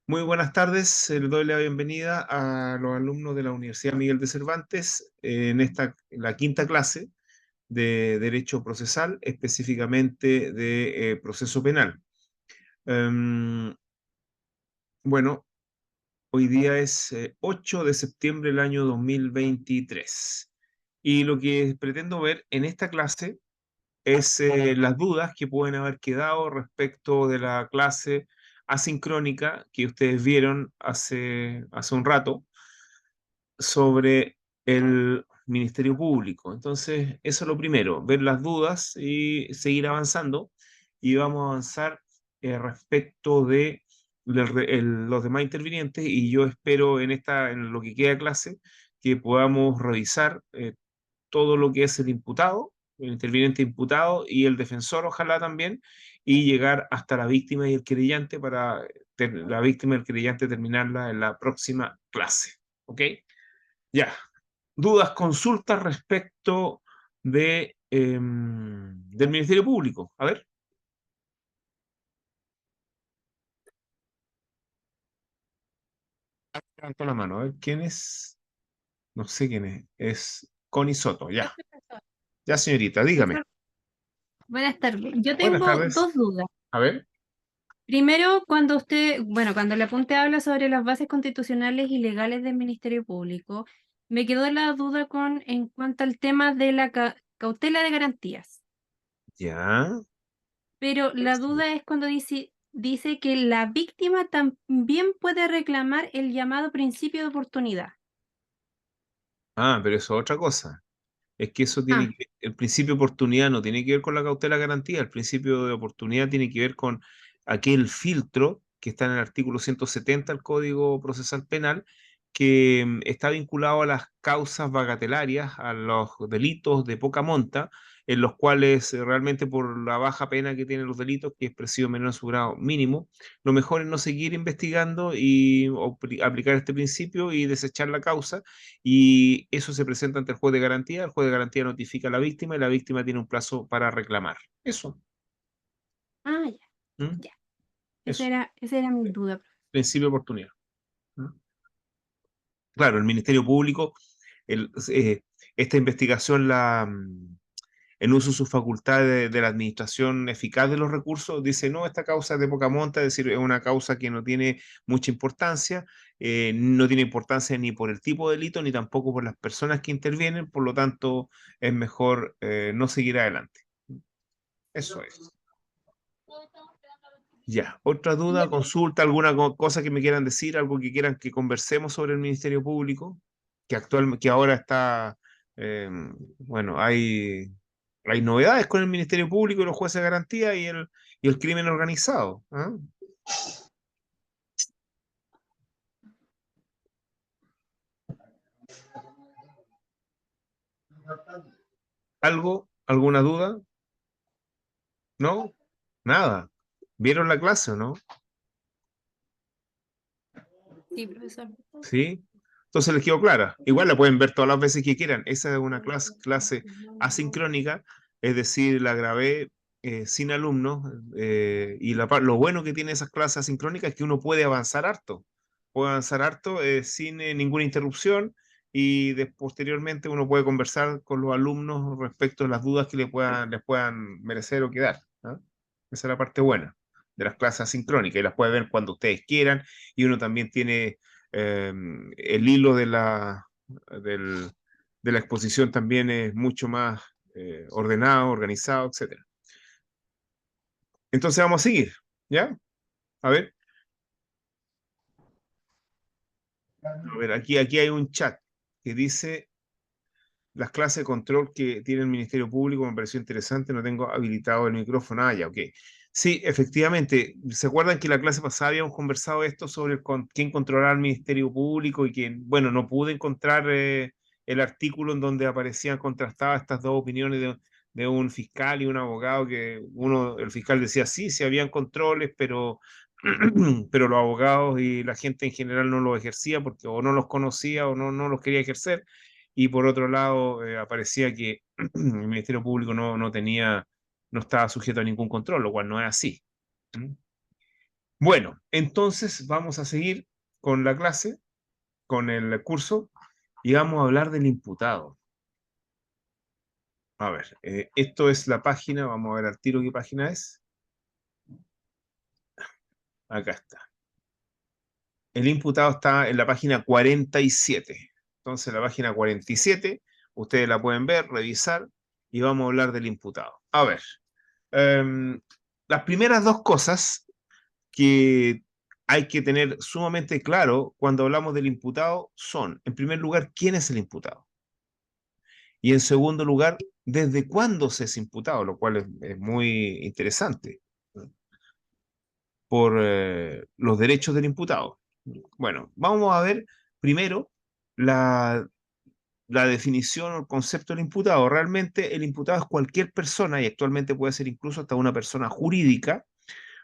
Muy buenas tardes, les doy la bienvenida a los alumnos de la Universidad Miguel de Cervantes la quinta clase de Derecho Procesal, específicamente de proceso penal. Em, bueno, hoy día es 8 de septiembre del año 2023 y lo que pretendo ver en esta clase es las dudas que pueden haber quedado respecto de la clase asincrónica que ustedes vieron hace un rato sobre el Ministerio Público. Entonces, eso es lo primero, ver las dudas y seguir avanzando. Y vamos a avanzar respecto de los demás intervinientes y yo espero en lo que queda de clase, que podamos revisar todo lo que es el imputado, el interviniente imputado y el defensor, ojalá también, y llegar hasta la víctima y el querellante para la víctima y el querellante terminarla en la próxima clase. ¿Ok? Ya. Dudas, consultas respecto del Ministerio Público. A ver, levantó la mano. A ver, ¿quién es? No sé quién es. Es Connie Soto. Yo Ya. soy profesor. Ya, señorita, dígame. Profesor, buenas tardes. Yo Buenas tengo tardes. dos dudas. A ver. Primero, cuando el apunte habla sobre las bases constitucionales y legales del Ministerio Público, me quedó la duda en cuanto al tema de la cautela de garantías. Ya. Pero la duda es cuando dice que la víctima también puede reclamar el llamado principio de oportunidad. Ah, pero eso es otra cosa. Es que Ah, el principio de oportunidad no tiene que ver con la cautela garantía, el principio de oportunidad tiene que ver con aquel filtro que está en el artículo 170 del Código Procesal Penal, que está vinculado a las causas bagatelarias, a los delitos de poca monta, en los cuales realmente por la baja pena que tienen los delitos, que es presidio menor en su grado mínimo, lo mejor es no seguir investigando y aplicar este principio y desechar la causa y eso se presenta ante el juez de garantía notifica a la víctima y la víctima tiene un plazo para reclamar. Eso, ya, ¿m? ya. Eso, Esa era mi duda. principio de oportunidad. ¿M? Claro, el Ministerio Público, el, eh, esta investigación en uso de sus facultades de la administración eficaz de los recursos, dice, no, esta causa es de poca monta, es decir, es una causa que no tiene mucha importancia, no tiene importancia ni por el tipo de delito, ni tampoco por las personas que intervienen, por lo tanto, es mejor no seguir adelante. Eso es. Ya, otra duda, consulta, alguna cosa que me quieran decir, algo que quieran que conversemos sobre el Ministerio Público, que ahora está, eh, bueno, hay novedades con el Ministerio Público y los jueces de garantía y el crimen organizado. ¿Ah? ¿Algo? ¿Alguna duda? ¿No? Nada. ¿Vieron la clase o no? Sí, profesor. ¿Sí? Entonces les quedó clara. Igual la pueden ver todas las veces que quieran. Esa es una clase asincrónica, es decir, la grabé sin alumnos y lo bueno que tiene esas clases asincrónicas es que uno puede avanzar harto. Puede avanzar harto sin ninguna interrupción y posteriormente uno puede conversar con los alumnos respecto a las dudas que les puedan merecer o quedar. ¿Ah? Esa es la parte buena de las clases asincrónicas y las puede ver cuando ustedes quieran y uno también tiene el hilo del- de la exposición también es mucho más ordenado, organizado, etcétera. Entonces vamos a seguir, ¿ya? A ver, aquí hay un chat que dice las clases de control que tiene el Ministerio Público me pareció interesante, no tengo habilitado el micrófono. Ah, ya, ok. Sí, efectivamente, ¿se acuerdan que la clase pasada habíamos conversado esto sobre quién controlará el Ministerio Público y que, bueno, no pude encontrar el artículo en donde aparecían contrastadas estas dos opiniones de un fiscal y un abogado que el fiscal decía sí, sí habían controles, pero, pero los abogados y la gente en general no los ejercía porque o no los conocía o no los quería ejercer y por otro lado aparecía que el Ministerio Público no estaba sujeto a ningún control, lo cual no es así. ¿Mm? Bueno, entonces vamos a seguir con la clase, con el curso, y vamos a hablar del imputado. A ver, esto es la página, vamos a ver al tiro qué página es. Acá está. El imputado está en la página 47. Entonces, la página 47, ustedes la pueden ver, revisar, y vamos a hablar del imputado. A ver, em, las primeras dos cosas que hay que tener sumamente claro cuando hablamos del imputado son, en primer lugar, quién es el imputado. Y en segundo lugar, desde cuándo se es imputado, lo cual es muy interesante por los derechos del imputado. Bueno, vamos a ver primero la, la definición o el concepto del imputado. Realmente el imputado es cualquier persona, y actualmente puede ser incluso hasta una persona jurídica,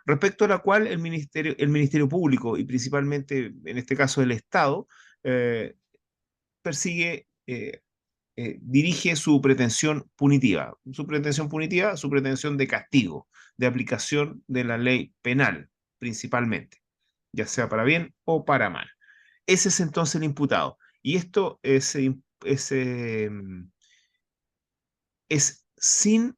respecto a la cual el Ministerio Público, y principalmente en este caso el Estado, persigue, dirige su pretensión punitiva. Su pretensión punitiva, su pretensión de castigo, de aplicación de la ley penal, principalmente, ya sea para bien o para mal. Ese es entonces el imputado. Y esto es sin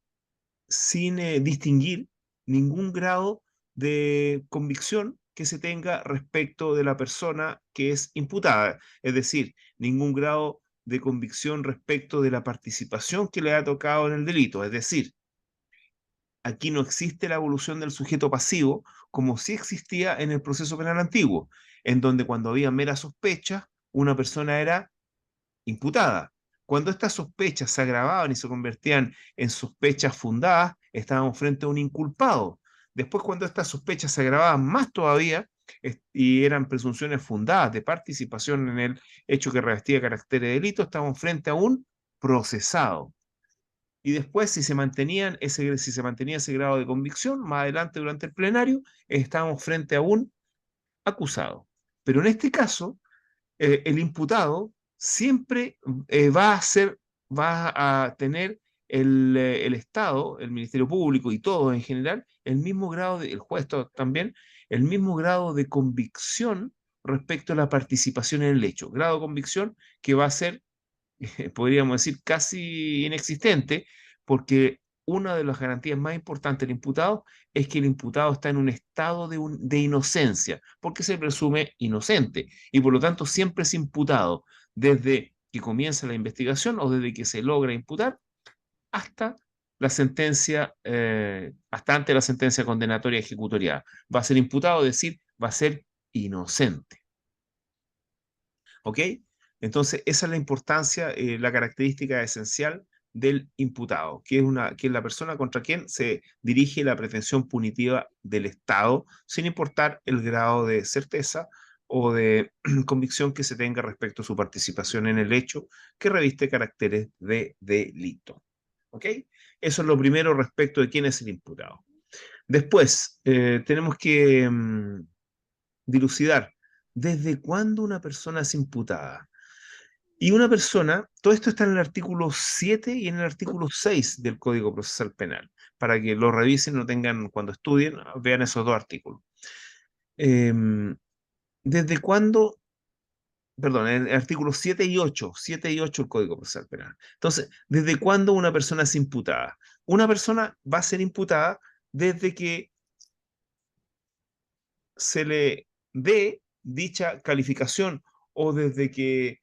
distinguir ningún grado de convicción que se tenga respecto de la persona que es imputada, es decir, ningún grado de convicción respecto de la participación que le ha tocado en el delito, es decir, aquí no existe la evolución del sujeto pasivo como sí existía en el proceso penal antiguo, en donde cuando había mera sospecha, una persona era imputada. Cuando estas sospechas se agravaban y se convertían en sospechas fundadas, estábamos frente a un inculpado. Después, cuando estas sospechas se agravaban más todavía y eran presunciones fundadas de participación en el hecho que revestía carácter de delito, estábamos frente a un procesado. Y después, si se mantenía ese grado de convicción, más adelante durante el plenario, estábamos frente a un acusado. Pero en este caso, el imputado siempre va a tener el Estado, el Ministerio Público y todos en general, el mismo grado el juez también, el mismo grado de convicción respecto a la participación en el hecho. Grado de convicción que va a ser, podríamos decir, casi inexistente, porque una de las garantías más importantes del imputado es que el imputado está en un estado de inocencia, porque se presume inocente y por lo tanto siempre es imputado desde que comienza la investigación o desde que se logra imputar hasta la sentencia, hasta ante la sentencia condenatoria ejecutoriada. Va a ser imputado, es decir, va a ser inocente. ¿Ok? Entonces, esa es la importancia, la característica esencial del imputado, que es la persona contra quien se dirige la pretensión punitiva del Estado, sin importar el grado de certeza o de convicción que se tenga respecto a su participación en el hecho que reviste caracteres de delito. ¿Ok? Eso es lo primero respecto de quién es el imputado. Después, tenemos que dilucidar desde cuándo una persona es imputada. Y una persona, todo esto está en el artículo 7 y en el artículo 6 del Código Procesal Penal, para que lo revisen, no tengan, cuando estudien, vean esos dos artículos. ¿Desde cuándo? Perdón, en el artículo 7 y 8 del Código Procesal Penal. Entonces, ¿desde cuándo una persona es imputada? Una persona va a ser imputada desde que se le dé dicha calificación o desde que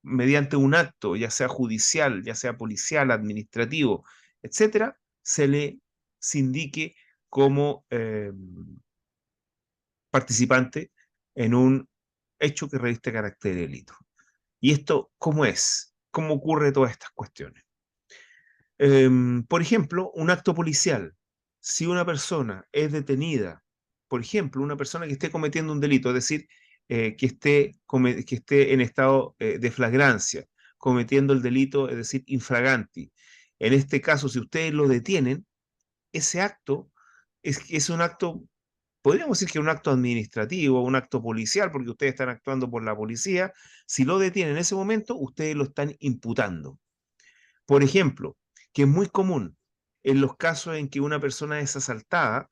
mediante un acto, ya sea judicial, ya sea policial, administrativo, etcétera, se indique como participante en un hecho que reviste carácter de delito. ¿Y esto cómo es? ¿Cómo ocurre todas estas cuestiones? Por ejemplo, un acto policial. Si una persona es detenida, por ejemplo, una persona que esté cometiendo un delito, es decir, que esté en estado de flagrancia, cometiendo el delito, es decir, infraganti. En este caso, si ustedes lo detienen, ese acto es un acto, podríamos decir que es un acto administrativo, un acto policial, porque ustedes están actuando por la policía. Si lo detienen en ese momento, ustedes lo están imputando. Por ejemplo, que es muy común en los casos en que una persona es asaltada,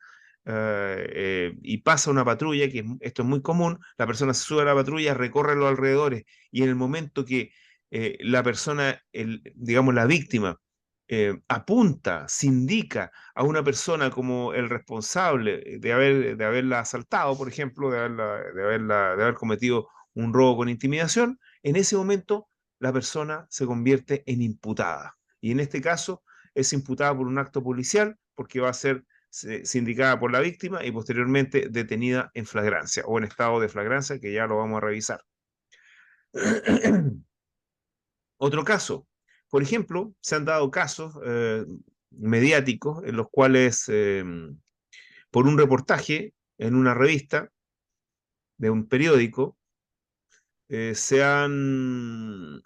y pasa una patrulla, esto es muy común, la persona se sube a la patrulla, recorre los alrededores y en el momento que la persona, digamos la víctima, apunta, se indica a una persona como el responsable de haberla asaltado, por ejemplo, de haber cometido un robo con intimidación, en ese momento la persona se convierte en imputada. Y en este caso es imputada por un acto policial porque va a ser sindicada por la víctima y posteriormente detenida en flagrancia o en estado de flagrancia, que ya lo vamos a revisar. Otro caso, por ejemplo, se han dado casos mediáticos en los cuales por un reportaje en una revista de un periódico se han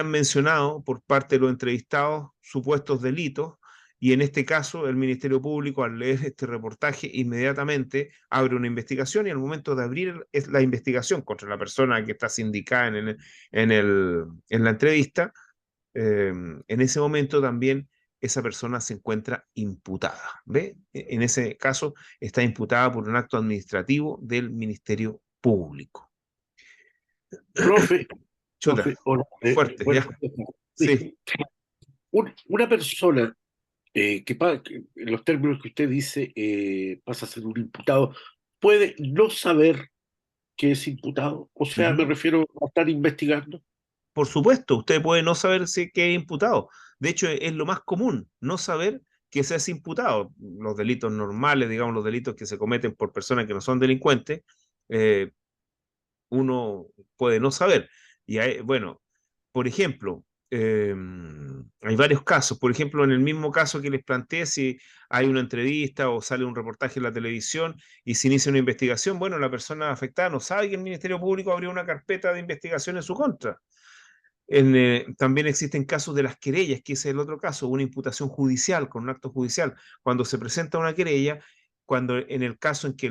mencionado por parte de los entrevistados supuestos delitos y en este caso el Ministerio Público al leer este reportaje inmediatamente abre una investigación y al momento de abrir la investigación contra la persona que está sindicada en la entrevista, en ese momento también esa persona se encuentra imputada. ¿Ve? En ese caso está imputada por un acto administrativo del Ministerio Público. Profe, Chuta, hola, fuerte, bueno, ya. sí. Sí. Una persona que en los términos que usted dice pasa a ser un imputado, puede no saber que es imputado. O sea, me Ujú. refiero a estar investigando. Por supuesto, usted puede no saber si que es imputado. De hecho, es lo más común, no saber que se es imputado. Los delitos normales, digamos, los delitos que se cometen por personas que no son delincuentes, eh, uno puede no saber. Y hay, bueno, por ejemplo, hay varios casos. Por ejemplo, en el mismo caso que les planteé, si hay una entrevista o sale un reportaje en la televisión y se inicia una investigación, bueno, la persona afectada no sabe que el Ministerio Público abrió una carpeta de investigación en su contra. También existen casos de las querellas, que ese es el otro caso, una imputación judicial con un acto judicial. Cuando se presenta una querella, cuando en el caso en que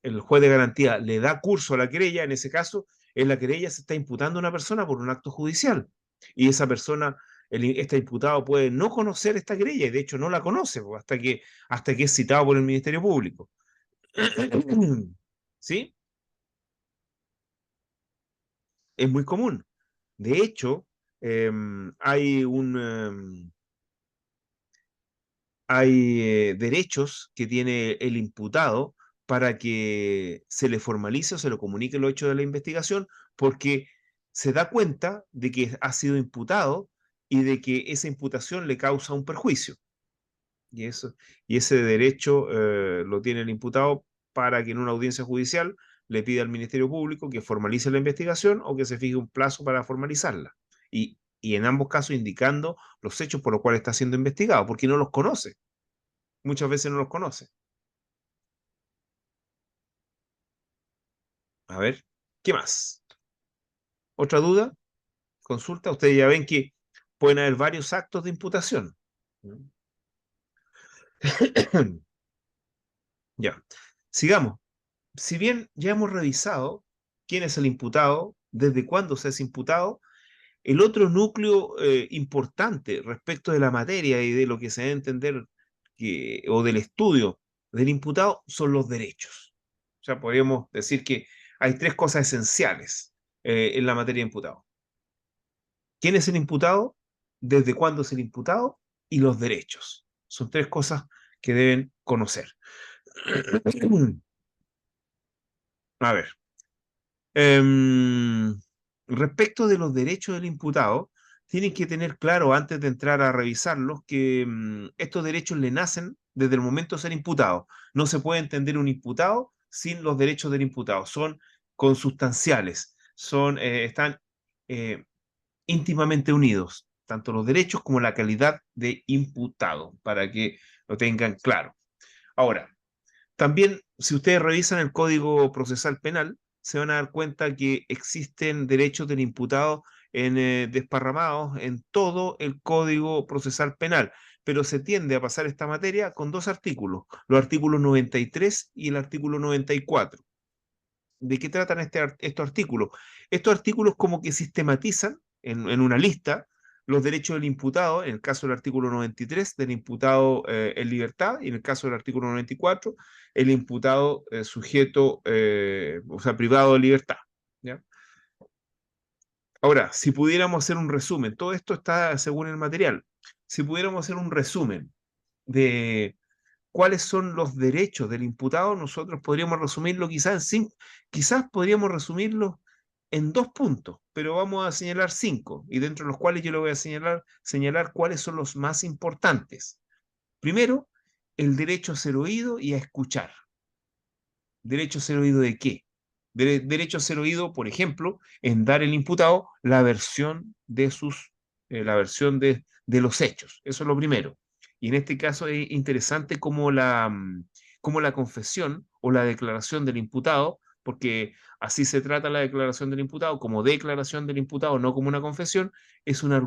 el juez de garantía le da curso a la querella, en ese caso, en la querella se está imputando a una persona por un acto judicial. Y esa persona, este imputado puede no conocer esta querella, y de hecho no la conoce pues, hasta que es citado por el Ministerio Público. ¿Sí? Es muy común. De hecho, hay derechos que tiene el imputado para que se le formalice o se le comunique lo hecho de la investigación, porque se da cuenta de que ha sido imputado y de que esa imputación le causa un perjuicio. Y, eso, y ese derecho lo tiene el imputado para que en una audiencia judicial le pida al Ministerio Público que formalice la investigación o que se fije un plazo para formalizarla. Y en ambos casos indicando los hechos por los cuales está siendo investigado, porque no los conoce. Muchas veces no los conoce. A ver, ¿qué más? ¿Otra duda? Consulta. Ustedes ya ven que pueden haber varios actos de imputación. Ya, sigamos. Si bien ya hemos revisado quién es el imputado, desde cuándo se es imputado, el otro núcleo importante respecto de la materia y de lo que se debe entender o del estudio del imputado son los derechos. O sea, podríamos decir que hay tres cosas esenciales en la materia de imputado. ¿Quién es el imputado? ¿Desde cuándo es el imputado? Y los derechos. Son tres cosas que deben conocer. A ver. Em, Respecto de los derechos del imputado, tienen que tener claro antes de entrar a revisarlos que estos derechos le nacen desde el momento de ser imputado. No se puede entender un imputado sin los derechos del imputado. Son consustanciales, están eh, íntimamente unidos, tanto los derechos como la calidad de imputado, para que lo tengan claro. Ahora, también, si ustedes revisan el Código Procesal Penal, se van a dar cuenta que existen derechos del imputado desparramados en todo el Código Procesal Penal, pero se tiende a pasar esta materia con dos artículos, los artículos 93 y el artículo 94. ¿De qué tratan estos artículos? Estos artículos como que sistematizan en una lista los derechos del imputado, en el caso del artículo 93, del imputado en libertad, y en el caso del artículo 94, el imputado sujeto, o sea, privado de libertad. ¿Ya? Ahora, si pudiéramos hacer un resumen, todo esto está según el material, si pudiéramos hacer un resumen de cuáles son los derechos del imputado, nosotros podríamos resumirlo quizás en cinco, quizás podríamos resumirlo en 2 puntos, pero vamos a señalar 5, y dentro de los cuales yo le voy a señalar cuáles son los más importantes. Primero, el derecho a ser oído y a escuchar. ¿Derecho a ser oído de qué? Derecho a ser oído, por ejemplo, en dar el imputado la versión de los hechos. Eso es lo primero. Y en este caso es interesante cómo la confesión o la declaración del imputado, porque así se trata la declaración del imputado, como declaración del imputado, no como una confesión, es una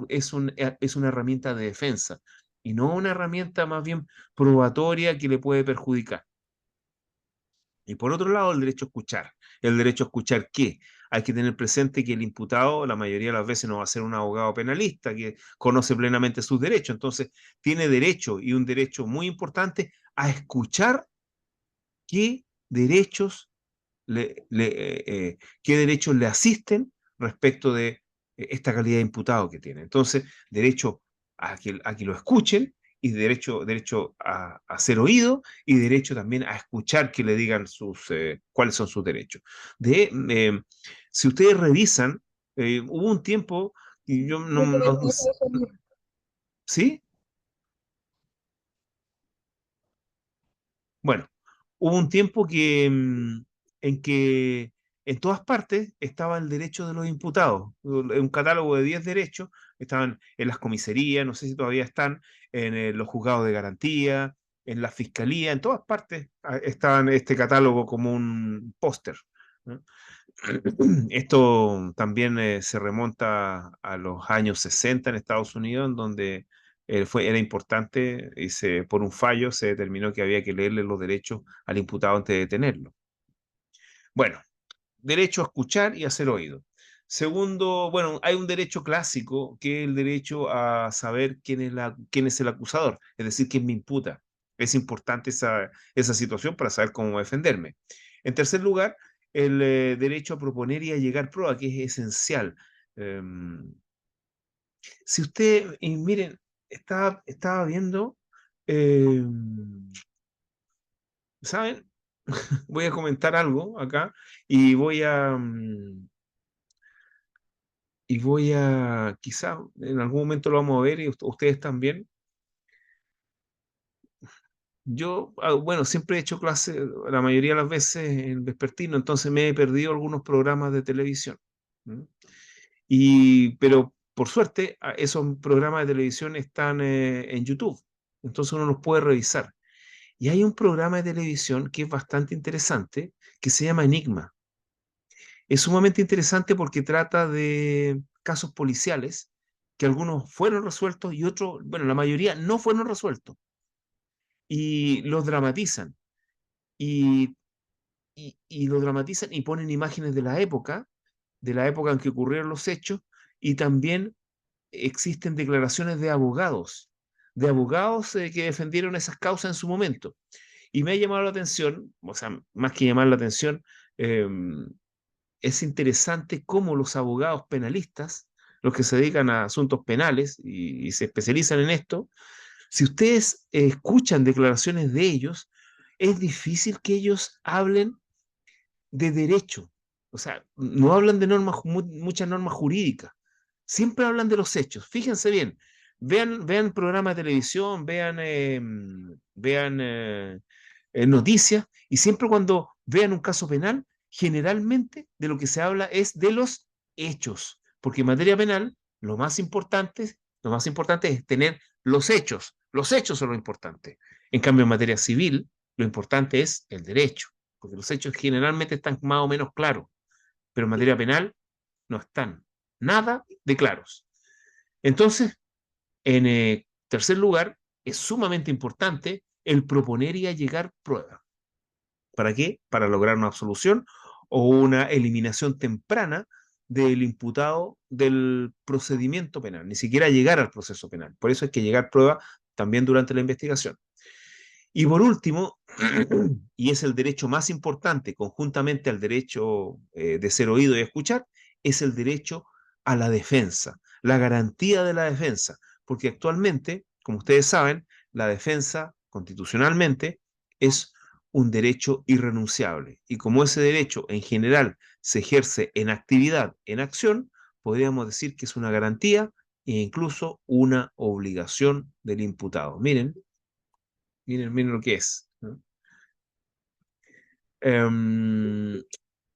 herramienta de defensa y no una herramienta más bien probatoria que le puede perjudicar. Y por otro lado, el derecho a escuchar. ¿El derecho a escuchar qué? Hay que tener presente que el imputado la mayoría de las veces no va a ser un abogado penalista que conoce plenamente sus derechos. Entonces, tiene derecho, y un derecho muy importante, a escuchar qué derechos qué derechos le asisten respecto de esta calidad de imputado que tiene. Entonces, derecho a que lo escuchen, y derecho a ser oído, y derecho también a escuchar que le digan cuáles son sus derechos. Si ustedes revisan, hubo un tiempo, y yo ¿sí? Bueno, hubo un tiempo en que en todas partes estaba el derecho de los imputados, un catálogo de 10 derechos, estaban en las comisarías, no sé si todavía están, en los juzgados de garantía, en la fiscalía, en todas partes estaban este catálogo como un póster, ¿no? Esto también se remonta a los años 60 en Estados Unidos, en donde era importante y por un fallo se determinó que había que leerle los derechos al imputado antes de detenerlo. Bueno, derecho a escuchar y a ser oído. Segundo, bueno, hay un derecho clásico que es el derecho a saber quién es el acusador, es decir, quién me imputa. Es importante esa situación para saber cómo defenderme. En tercer lugar, el derecho a proponer y a llegar prueba, que es esencial. Em, si usted, y miren, estaba viendo, ¿saben? Voy a comentar algo acá y quizá en algún momento lo vamos a ver, y ustedes también. Yo, bueno, siempre he hecho clase la mayoría de las veces en vespertino, entonces me he perdido algunos programas de televisión. ¿Mm? Pero por suerte, esos programas de televisión están en YouTube, entonces uno los puede revisar. Y hay un programa de televisión que es bastante interesante, que se llama Enigma. Es sumamente interesante porque trata de casos policiales que algunos fueron resueltos y otros, bueno, la mayoría no fueron resueltos, y los dramatizan. Y, y lo dramatizan y ponen imágenes de la época en que ocurrieron los hechos, y también existen declaraciones de abogados que defendieron esas causas en su momento. Y me ha llamado la atención, o sea, más que llamar la atención, es interesante cómo los abogados penalistas, los que se dedican a asuntos penales y se especializan en esto, si ustedes escuchan declaraciones de ellos, es difícil que ellos hablen de derecho. O sea, no hablan de muchas normas jurídicas. Siempre hablan de los hechos. Fíjense bien. Vean programas de televisión, vean noticias, y siempre cuando vean un caso penal, generalmente de lo que se habla es de los hechos. Porque en materia penal, lo más importante es tener los hechos. Los hechos son lo importante. En cambio, en materia civil, lo importante es el derecho, porque los hechos generalmente están más o menos claros, pero en materia penal no están nada de claros. Entonces, en tercer lugar, es sumamente importante el proponer y allegar pruebas. ¿Para qué? Para lograr una absolución o una eliminación temprana del imputado del procedimiento penal, ni siquiera llegar al proceso penal. Por eso hay que llegar prueba también durante la investigación. Y por último, y es el derecho más importante, conjuntamente al derecho de ser oído y escuchar, es el derecho a la defensa, la garantía de la defensa, porque actualmente, como ustedes saben, la defensa constitucionalmente es un derecho irrenunciable. Y como ese derecho en general se ejerce en actividad, en acción, podríamos decir que es una garantía e incluso una obligación del imputado. Miren lo que es, ¿no? Em,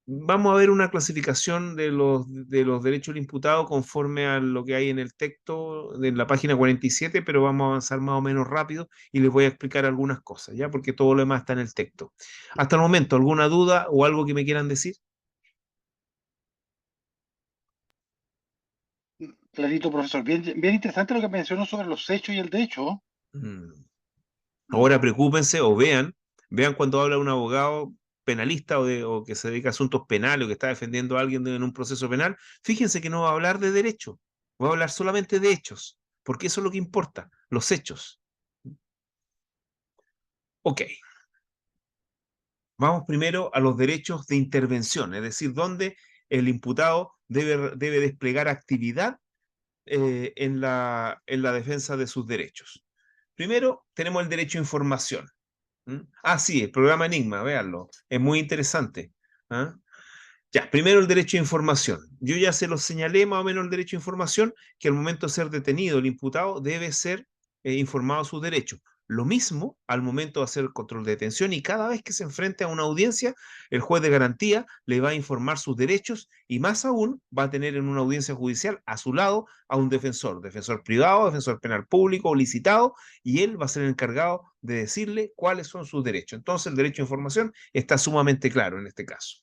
Vamos a ver una clasificación de los derechos del imputado conforme a lo que hay en el texto de la página 47, pero vamos a avanzar más o menos rápido y les voy a explicar algunas cosas, ¿ya? Porque todo lo demás está en el texto. Hasta el momento, ¿alguna duda o algo que me quieran decir? Clarito, profesor. Bien, bien interesante lo que mencionó sobre los hechos y el derecho. Mm. Ahora preocúpense o vean cuando habla un abogado penalista o que se dedica a asuntos penales o que está defendiendo a alguien en un proceso penal, fíjense que no va a hablar de derecho, va a hablar solamente de hechos, porque eso es lo que importa, los hechos. Ok, vamos primero a los derechos de intervención, es decir, donde el imputado debe desplegar actividad en la defensa de sus derechos. Primero, tenemos el derecho a información. ¿Mm? Ah, sí, el programa Enigma, véanlo. Es muy interesante. ¿Ah? Ya, primero el derecho a información. Yo ya se lo señalé más o menos el derecho a información, que al momento de ser detenido el imputado debe ser informado de sus derechos. Lo mismo al momento de hacer el control de detención y cada vez que se enfrente a una audiencia, el juez de garantía le va a informar sus derechos y más aún va a tener en una audiencia judicial a su lado a un defensor, defensor privado, defensor penal público o licitado, y él va a ser el encargado de decirle cuáles son sus derechos. Entonces el derecho a información está sumamente claro en este caso.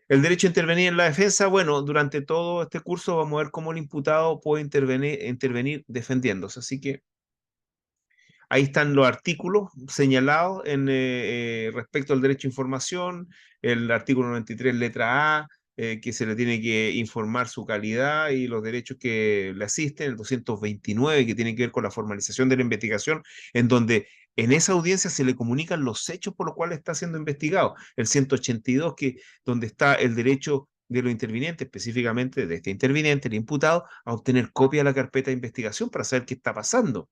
El derecho a intervenir en la defensa, bueno, durante todo este curso vamos a ver cómo el imputado puede intervenir defendiéndose. Así que ahí están los artículos señalados respecto al derecho a información, el artículo 93, letra A, que se le tiene que informar su calidad y los derechos que le asisten, el 229, que tiene que ver con la formalización de la investigación, en donde en esa audiencia se le comunican los hechos por los cuales está siendo investigado, el 182, donde está el derecho de los intervinientes, específicamente de este interviniente, el imputado, a obtener copia de la carpeta de investigación para saber qué está pasando.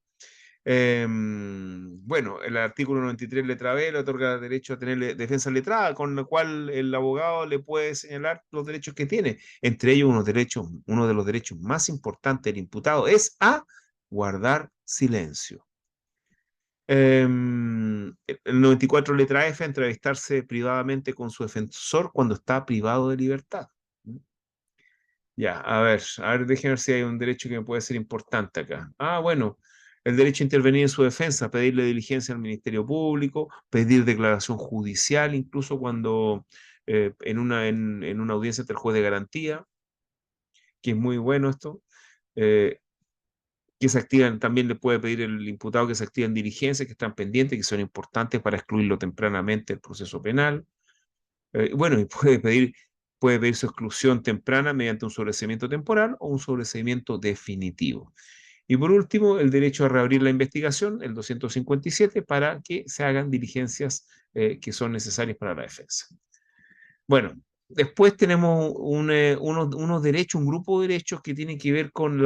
Bueno, el artículo 93, letra B, le otorga derecho a tener defensa letrada, con lo cual el abogado le puede señalar los derechos que tiene. Entre ellos, uno de los derechos más importantes del imputado es a guardar silencio. El 94, letra F, entrevistarse privadamente con su defensor cuando está privado de libertad. Ya, a ver, déjenme ver si hay un derecho que me puede ser importante acá. Ah, bueno, el derecho a intervenir en su defensa, pedirle diligencia al Ministerio Público, pedir declaración judicial, incluso cuando en una audiencia ante el juez de garantía, que es muy bueno esto, eh, que se activan, también le puede pedir el imputado que se activen diligencias que están pendientes, que son importantes para excluirlo tempranamente del proceso penal. Bueno, y puede pedir su exclusión temprana mediante un sobreseimiento temporal o un sobreseimiento definitivo. Y por último, el derecho a reabrir la investigación, el 257, para que se hagan diligencias que son necesarias para la defensa. Bueno, después tenemos unos derechos, un grupo de derechos que tienen que ver con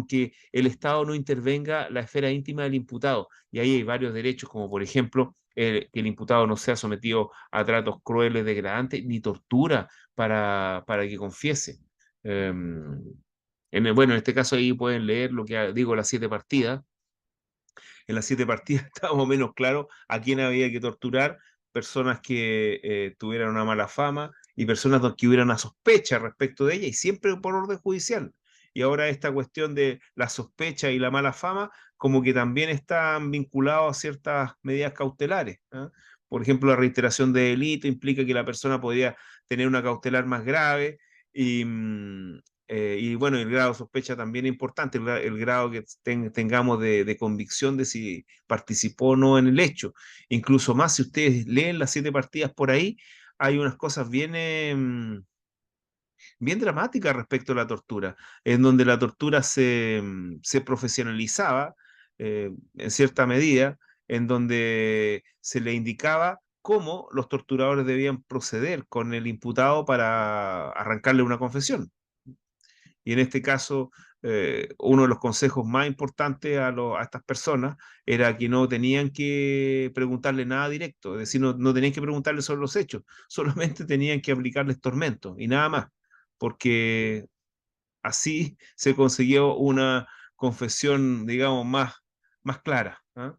que el Estado no intervenga la esfera íntima del imputado. Y ahí hay varios derechos, como por ejemplo, que el imputado no sea sometido a tratos crueles, degradantes, ni tortura para que confiese. Bueno, en este caso ahí pueden leer lo que digo, las 7 partidas. En las 7 partidas estaba más o menos claro a quién había que torturar, personas que tuvieran una mala fama y personas que hubiera una sospecha respecto de ella, y siempre por orden judicial. Y ahora esta cuestión de la sospecha y la mala fama, como que también están vinculados a ciertas medidas cautelares. ¿Ah? Por ejemplo, la reiteración de delito implica que la persona podría tener una cautelar más grave y bueno, el grado de sospecha también es importante, el grado que tengamos de convicción de si participó o no en el hecho. Incluso más, si ustedes leen las 7 partidas por ahí, hay unas cosas bien, bien dramática respecto a la tortura, en donde la tortura se profesionalizaba en cierta medida, en donde se le indicaba cómo los torturadores debían proceder con el imputado para arrancarle una confesión. Y en este caso, uno de los consejos más importantes a estas personas era que no tenían que preguntarle nada directo, es decir, no tenían que preguntarle sobre los hechos, solamente tenían que aplicarles tormento y nada más, porque así se consiguió una confesión, digamos, más clara, ¿ah?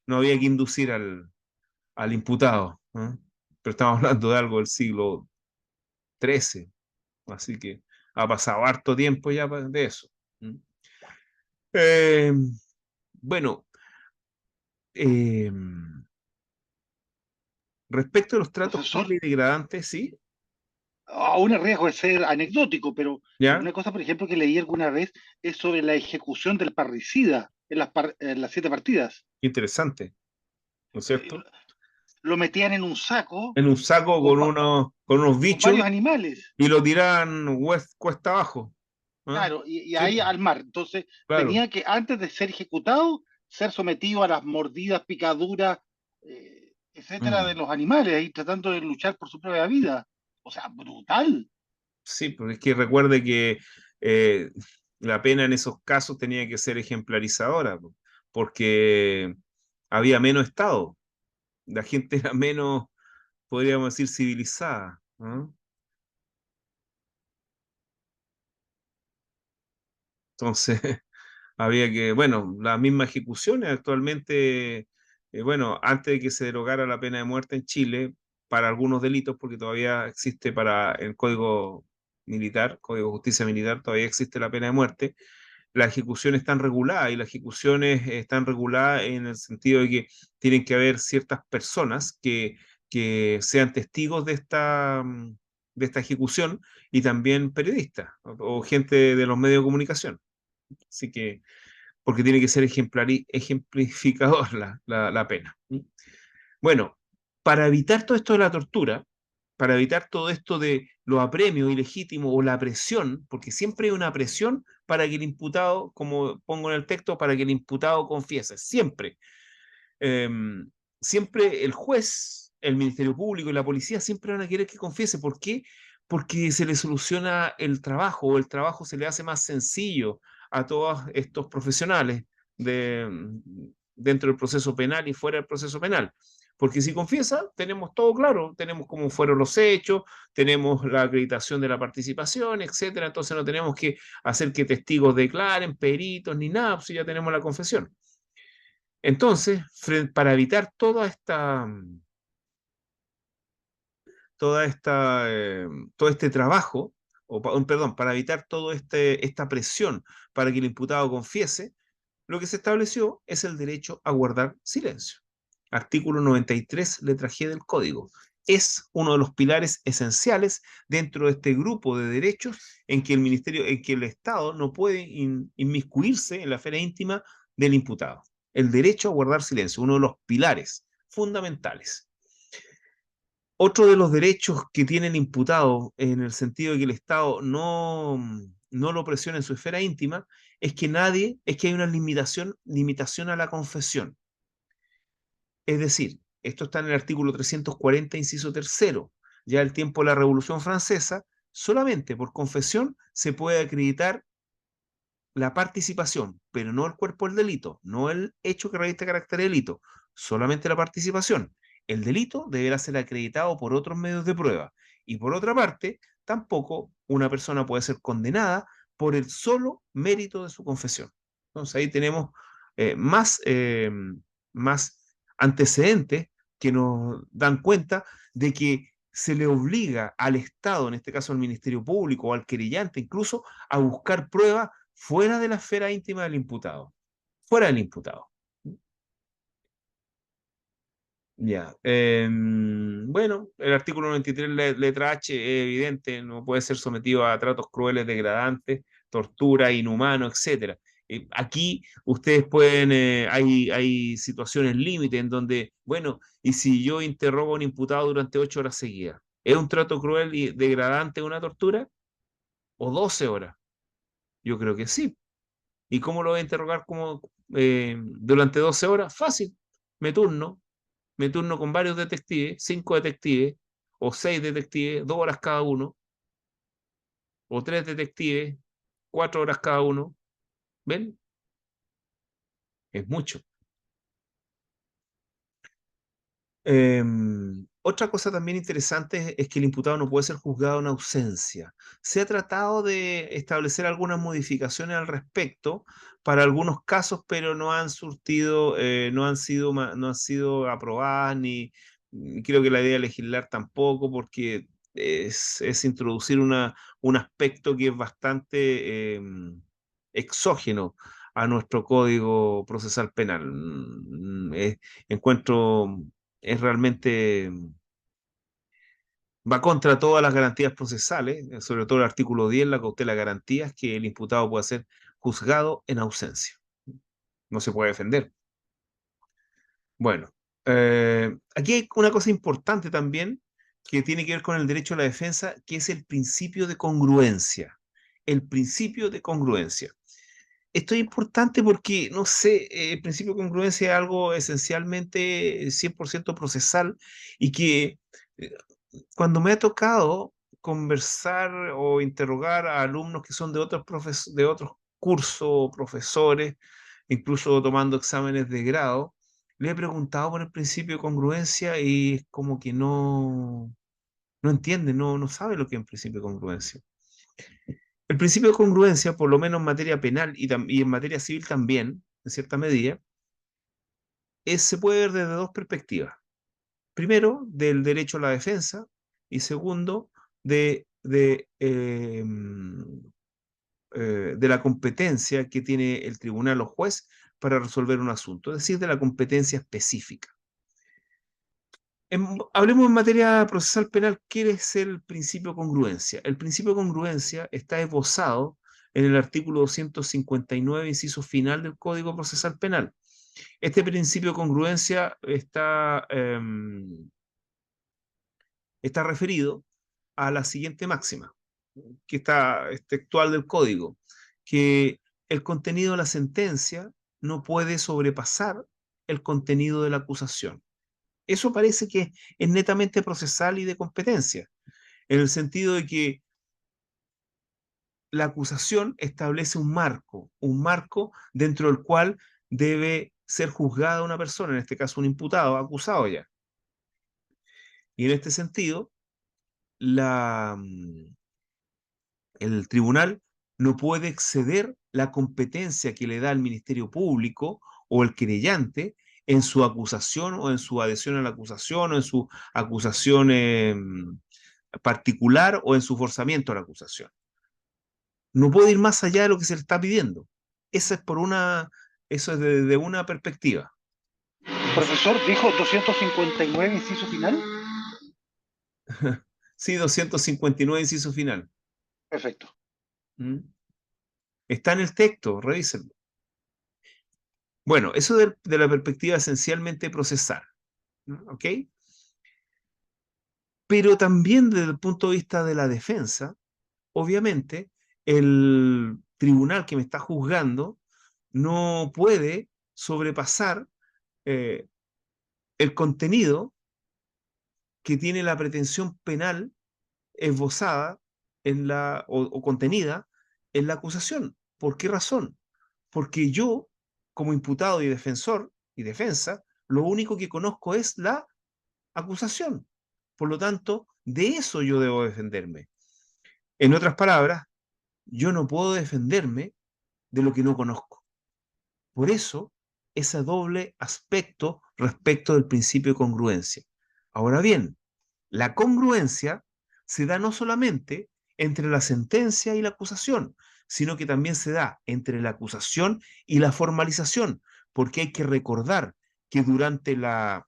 No había que inducir al imputado, ¿ah? Pero estamos hablando de algo del siglo XIII, así que ha pasado harto tiempo ya de eso. ¿Mm? Eh, bueno, eh, respecto a los tratos Profesor, crueles y degradantes, ¿sí? aún a riesgo de ser anecdótico, pero ¿Ya? una cosa, por ejemplo, que leí alguna vez es sobre la ejecución del parricida en las 7 partidas. Interesante, ¿no es Eh, cierto? lo metían en un saco En un saco con, con unos con bichos varios animales, y lo tiraban cuesta abajo. ¿Ah? claro, y Sí, ahí pues, al mar. Entonces, claro. tenía que, antes de ser ejecutado, ser sometido a las mordidas, picaduras, etcétera, de Mm. los animales, ahí tratando de luchar por su propia vida. O sea, brutal. Sí, porque es que recuerde que eh, la pena en esos casos tenía que ser ejemplarizadora, porque había menos Estado, la gente era menos, podríamos decir, civilizada, ¿no? Entonces, había que, bueno, las mismas ejecuciones actualmente, bueno, antes de que se derogara la pena de muerte en Chile, para algunos delitos, porque todavía existe para el Código Militar, Código de Justicia Militar, todavía existe la pena de muerte. Las ejecuciones están reguladas y las ejecuciones están reguladas en el sentido de que tienen que haber ciertas personas que sean testigos de esta ejecución y también periodistas o gente de los medios de comunicación. Así que, porque tiene que ser ejemplificador la pena. Bueno, para evitar todo esto de la tortura, para evitar todo esto de los apremios ilegítimos o la presión, porque siempre hay una presión para que el imputado, como pongo en el texto, para que el imputado confiese, siempre. Eh, siempre el juez, el Ministerio Público y la policía siempre van a querer que confiese. ¿Por qué? Porque se le soluciona el trabajo o el trabajo se le hace más sencillo a todos estos profesionales dentro del proceso penal y fuera del proceso penal. Porque si confiesa, tenemos todo claro, tenemos cómo fueron los hechos, tenemos la acreditación de la participación, etcétera. Entonces no tenemos que hacer que testigos declaren, peritos, ni nada, si ya tenemos la confesión. Entonces, para evitar todo este trabajo, perdón, para evitar toda esta presión para que el imputado confiese, lo que se estableció es el derecho a guardar silencio. Artículo 93, letra G del Código. Es uno de los pilares esenciales dentro de este grupo de derechos en que el Estado no puede inmiscuirse en la esfera íntima del imputado. El derecho a guardar silencio, uno de los pilares fundamentales. Otro de los derechos que tiene el imputado, en el sentido de que el Estado no lo presiona en su esfera íntima, es que hay una limitación a la confesión. Es decir, esto está en el artículo 340, inciso tercero. Ya el tiempo de la Revolución Francesa, solamente por confesión se puede acreditar la participación, pero no el cuerpo del delito, no el hecho que reviste carácter de delito, solamente la participación. El delito deberá ser acreditado por otros medios de prueba. Y por otra parte, tampoco una persona puede ser condenada por el solo mérito de su confesión. Entonces ahí tenemos eh, más, eh, más antecedentes que nos dan cuenta de que se le obliga al Estado, en este caso al Ministerio Público o al querellante incluso, a buscar pruebas fuera de la esfera íntima del imputado, fuera del imputado. Ya. Bueno, el artículo 93, letra H, es evidente, no puede ser sometido a tratos crueles, degradantes, tortura, inhumano, etcétera. Aquí ustedes pueden, hay situaciones límite en donde, bueno, y si yo interrogo a un imputado durante 8 horas seguidas, ¿es un trato cruel y degradante una tortura? o 12 horas? Yo creo que sí. ¿Y cómo lo voy a interrogar durante 12 horas? Fácil. Me turno, me turno con varios detectives, 5 detectives o 6 detectives, 2 horas cada uno, o 3 detectives, 4 horas cada uno. ¿Ven? Es mucho. Otra cosa también interesante es que el imputado no puede ser juzgado en ausencia. Se ha tratado de establecer algunas modificaciones al respecto para algunos casos, pero no han surtido, no han sido aprobadas ni creo que la idea de legislar tampoco, porque es introducir un aspecto que es bastante exógeno a nuestro Código Procesal Penal. Encuentro es realmente, va contra todas las garantías procesales, sobre todo el artículo 10, la cautela de garantías, que el imputado puede ser juzgado en ausencia. No se puede defender. Bueno, aquí hay una cosa importante también que tiene que ver con el derecho a la defensa, que es el principio de congruencia. El principio de congruencia. Esto es importante porque, no sé, el principio de congruencia es algo esencialmente 100% procesal y que eh, cuando me ha tocado conversar o interrogar a alumnos que son de otros cursos, profesores, incluso tomando exámenes de grado, le he preguntado por el principio de congruencia y es como que no entiende, no sabe lo que es un principio de congruencia. El principio de congruencia, por lo menos en materia penal y en materia civil también, en cierta medida, se puede ver desde dos perspectivas. Primero, del derecho a la defensa y segundo, de la competencia que tiene el tribunal o juez para resolver un asunto, es decir, de la competencia específica. Hablemos en materia procesal penal, ¿qué es el principio de congruencia? El principio de congruencia está esbozado en el artículo 259, inciso final del Código Procesal Penal. Este principio de congruencia está referido a la siguiente máxima, que está textual del Código, que el contenido de la sentencia no puede sobrepasar el contenido de la acusación. Eso parece que es netamente procesal y de competencia, en el sentido de que la acusación establece un marco dentro del cual debe ser juzgada una persona, en este caso un imputado, acusado ya. Y en este sentido, el tribunal no puede exceder la competencia que le da el Ministerio Público o el querellante en su acusación o en su adhesión a la acusación o en su acusación particular o en su forzamiento a la acusación. No puede ir más allá de lo que se le está pidiendo. Eso es desde una perspectiva. Profesor, dijo 259, inciso final. Sí, 259, inciso final. Perfecto. ¿Mm? Está en el texto, revísenlo. Bueno, eso de la perspectiva esencialmente procesal. ¿Ok? Pero también desde el punto de vista de la defensa, obviamente, el tribunal que me está juzgando no puede sobrepasar eh, el contenido que tiene la pretensión penal esbozada o contenida en la acusación. ¿Por qué razón? Porque yo, como imputado y defensor y defensa, lo único que conozco es la acusación. Por lo tanto, de eso yo debo defenderme. En otras palabras, yo no puedo defenderme de lo que no conozco. Por eso, ese doble aspecto respecto del principio de congruencia. Ahora bien, la congruencia se da no solamente entre la sentencia y la acusación, sino que también se da entre la acusación y la formalización, porque hay que recordar que durante la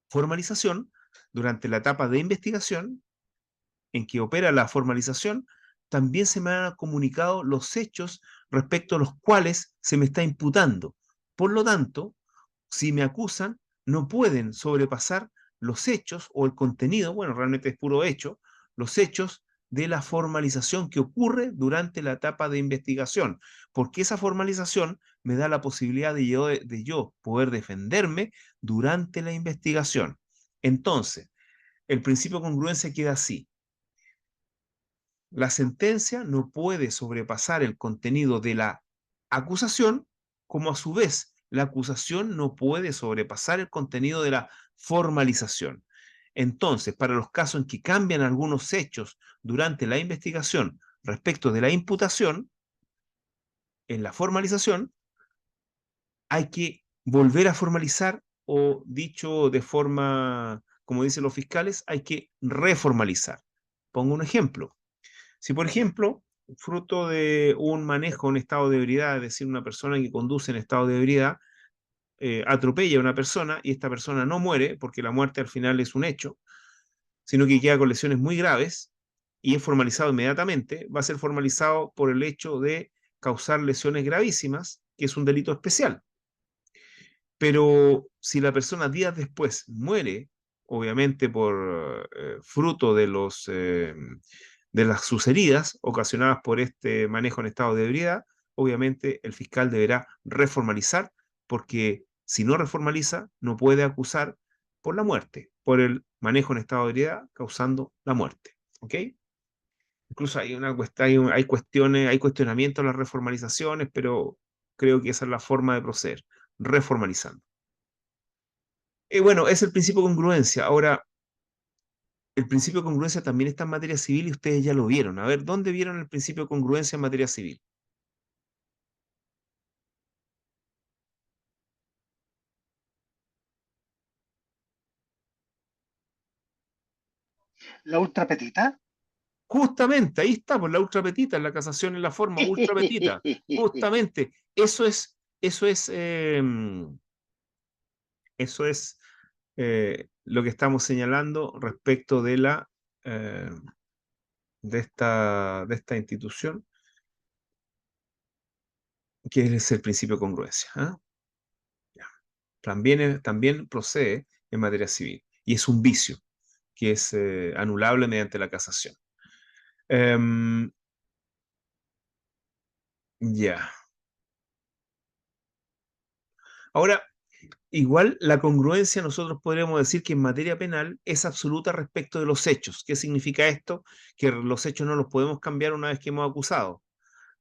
formalización, durante la etapa de investigación en que opera la formalización, también se me han comunicado los hechos respecto a los cuales se me está imputando. Por lo tanto, si me acusan, no pueden sobrepasar los hechos o el contenido, bueno, realmente es puro hecho, los hechos de la formalización que ocurre durante la etapa de investigación, porque esa formalización me da la posibilidad de yo poder defenderme durante la investigación. Entonces, el principio de congruencia queda así. La sentencia no puede sobrepasar el contenido de la acusación, como a su vez la acusación no puede sobrepasar el contenido de la formalización. Entonces, para los casos en que cambian algunos hechos durante la investigación respecto de la imputación, en la formalización, hay que volver a formalizar o, dicho de forma, como dicen los fiscales, hay que reformalizar. Pongo un ejemplo. Si, por ejemplo, fruto de un manejo en estado de ebriedad, es decir, una persona que conduce en estado de ebriedad, atropella a una persona y esta persona no muere, porque la muerte al final es un hecho, sino que queda con lesiones muy graves y es formalizado inmediatamente, va a ser formalizado por el hecho de causar lesiones gravísimas, que es un delito especial. Pero si la persona días después muere, obviamente por fruto de sus heridas ocasionadas por este manejo en estado de ebriedad, obviamente el fiscal deberá reformalizar, porque si no reformaliza, no puede acusar por la muerte, por el manejo en estado de ebriedad causando la muerte. ¿Ok? Incluso hay cuestiones, hay cuestionamientos a las reformalizaciones, pero creo que esa es la forma de proceder, reformalizando. Bueno, es el principio de congruencia. Ahora, el principio de congruencia también está en materia civil y ustedes ya lo vieron. A ver, ¿dónde vieron el principio de congruencia en materia civil? La ultra petita. Justamente, ahí está, por la ultra petita, en la casación en la forma ultra petita. Justamente, eso es lo que estamos señalando respecto de eh, esta institución, que es el principio de congruencia. ¿Ah? También procede en materia civil y es un vicio que es anulable mediante la casación. Ya. Ahora, igual la congruencia nosotros podríamos decir que en materia penal es absoluta respecto de los hechos. ¿Qué significa esto? Que los hechos no los podemos cambiar una vez que hemos acusado,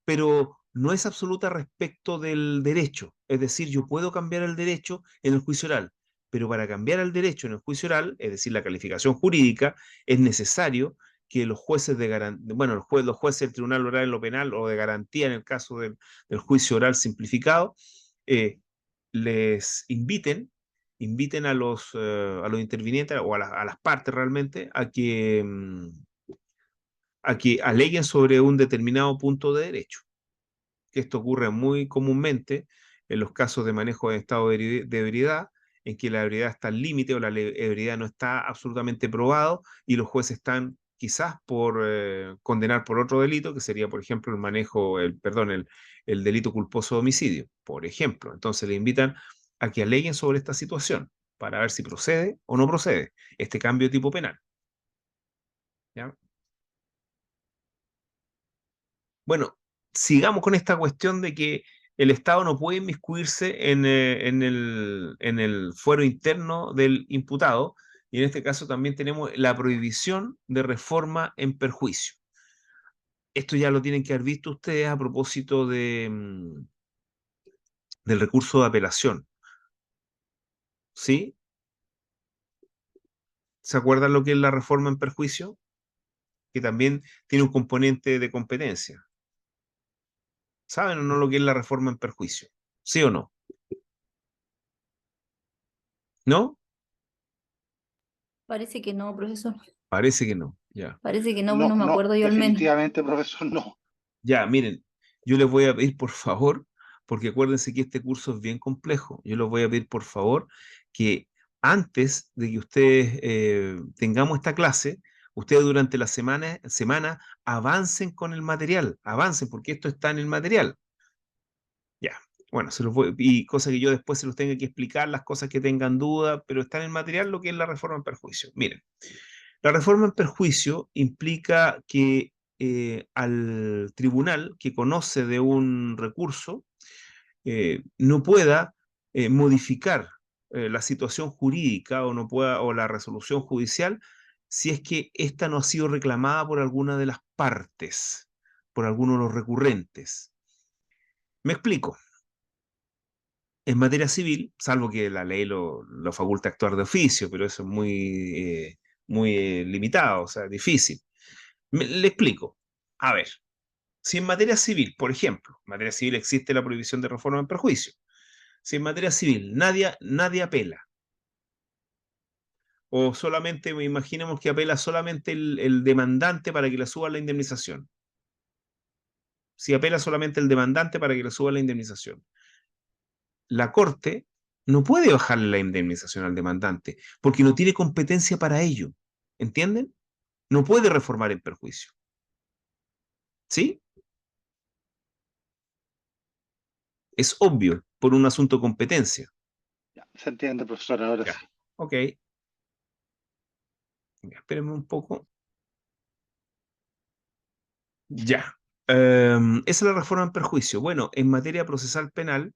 pero no es absoluta respecto del derecho. Es decir, yo puedo cambiar el derecho en el juicio oral, pero para cambiar el derecho en el juicio oral, es decir, la calificación jurídica, es necesario que los jueces los jueces del Tribunal Oral en lo penal o de garantía en el caso del juicio oral simplificado, eh, les inviten a los intervinientes o a las partes realmente a que aleguen sobre un determinado punto de derecho. Que esto ocurre muy comúnmente en los casos de manejo de estado de ebriedad, en que la ebriedad está al límite o la ebriedad no está absolutamente probado y los jueces están quizás por condenar por otro delito, que sería, por ejemplo, el delito culposo de homicidio, por ejemplo. Entonces le invitan a que aleguen sobre esta situación para ver si procede o no procede este cambio de tipo penal. ¿Ya? Bueno, sigamos con esta cuestión de que el Estado no puede inmiscuirse en el fuero interno del imputado, y en este caso también tenemos la prohibición de reforma en perjuicio. Esto ya lo tienen que haber visto ustedes a propósito del recurso de apelación. ¿Sí? ¿Se acuerdan lo que es la reforma en perjuicio? Que también tiene un componente de competencia. ¿Saben o no lo que es la reforma en perjuicio? ¿Sí o no? ¿No? Parece que no, profesor. Parece que no. Ya. Parece que no, No, no me no, acuerdo yo al menos. definitivamente, profesor, no. Ya, miren, yo les voy a pedir por favor, porque acuérdense que este curso es bien complejo, yo les voy a pedir por favor que antes de que ustedes tengamos esta clase, ustedes durante la semana avancen con el material, avancen, porque esto está en el material. Ya, bueno, y cosa que yo después se los tenga que explicar, las cosas que tengan duda, pero está en el material lo que es la reforma en perjuicio. Miren, La reforma en perjuicio implica que al tribunal que conoce de un recurso no pueda modificar la situación jurídica o no pueda, o la resolución judicial si es que ésta no ha sido reclamada por alguna de las partes, por alguno de los recurrentes. Me explico. En materia civil, salvo que la ley lo faculte a actuar de oficio, pero eso es muy limitado, o sea, difícil. Le explico. A ver, si en materia civil, por ejemplo, en materia civil existe la prohibición de reforma en perjuicio, si en materia civil nadie apela, o solamente, imaginemos que apela solamente el demandante para que le suba la indemnización. Si apela solamente el demandante para que le suba la indemnización, la Corte no puede bajarle la indemnización al demandante porque no tiene competencia para ello. ¿Entienden? No puede reformar en perjuicio. ¿Sí? Es obvio, por un asunto de competencia. Ya, se entiende, profesor, ahora Ya, sí. ok. Ya, espérenme un poco. Ya. Esa es la reforma en perjuicio. Bueno, en materia procesal penal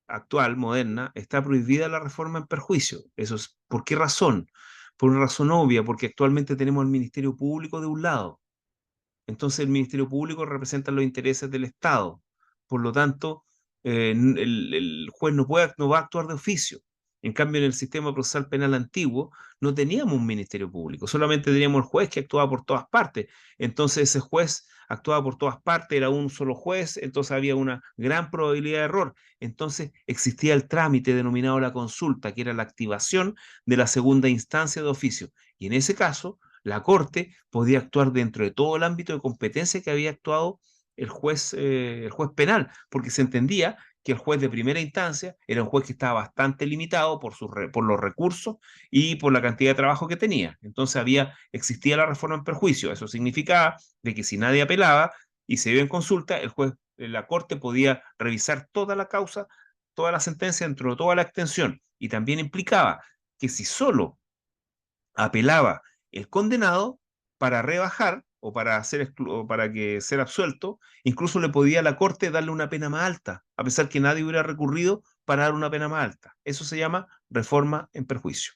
actual, moderna, está prohibida la reforma en perjuicio. Eso es, ¿por qué razón? Por una razón obvia, porque actualmente tenemos el Ministerio Público de un lado. Entonces el Ministerio Público representa los intereses del Estado. Por lo tanto, el juez no va a actuar de oficio. En cambio, en el sistema procesal penal antiguo no teníamos un Ministerio Público, solamente teníamos el juez que actuaba por todas partes. Entonces ese juez actuaba por todas partes, era un solo juez, entonces había una gran probabilidad de error. Entonces existía el trámite denominado la consulta, que era la activación de la segunda instancia de oficio. Y en ese caso, la Corte podía actuar dentro de todo el ámbito de competencia que había actuado el juez penal, porque se entendía que el juez de primera instancia era un juez que estaba bastante limitado por los recursos y por la cantidad de trabajo que tenía. Entonces existía la reforma en perjuicio. Eso significaba de que si nadie apelaba y se iba en consulta, la Corte podía revisar toda la causa, toda la sentencia dentro de toda la extensión. Y también implicaba que si solo apelaba el condenado para rebajar o para que ser absuelto, incluso le podía a la Corte darle una pena más alta, a pesar que nadie hubiera recurrido para dar una pena más alta. Eso se llama reforma en perjuicio.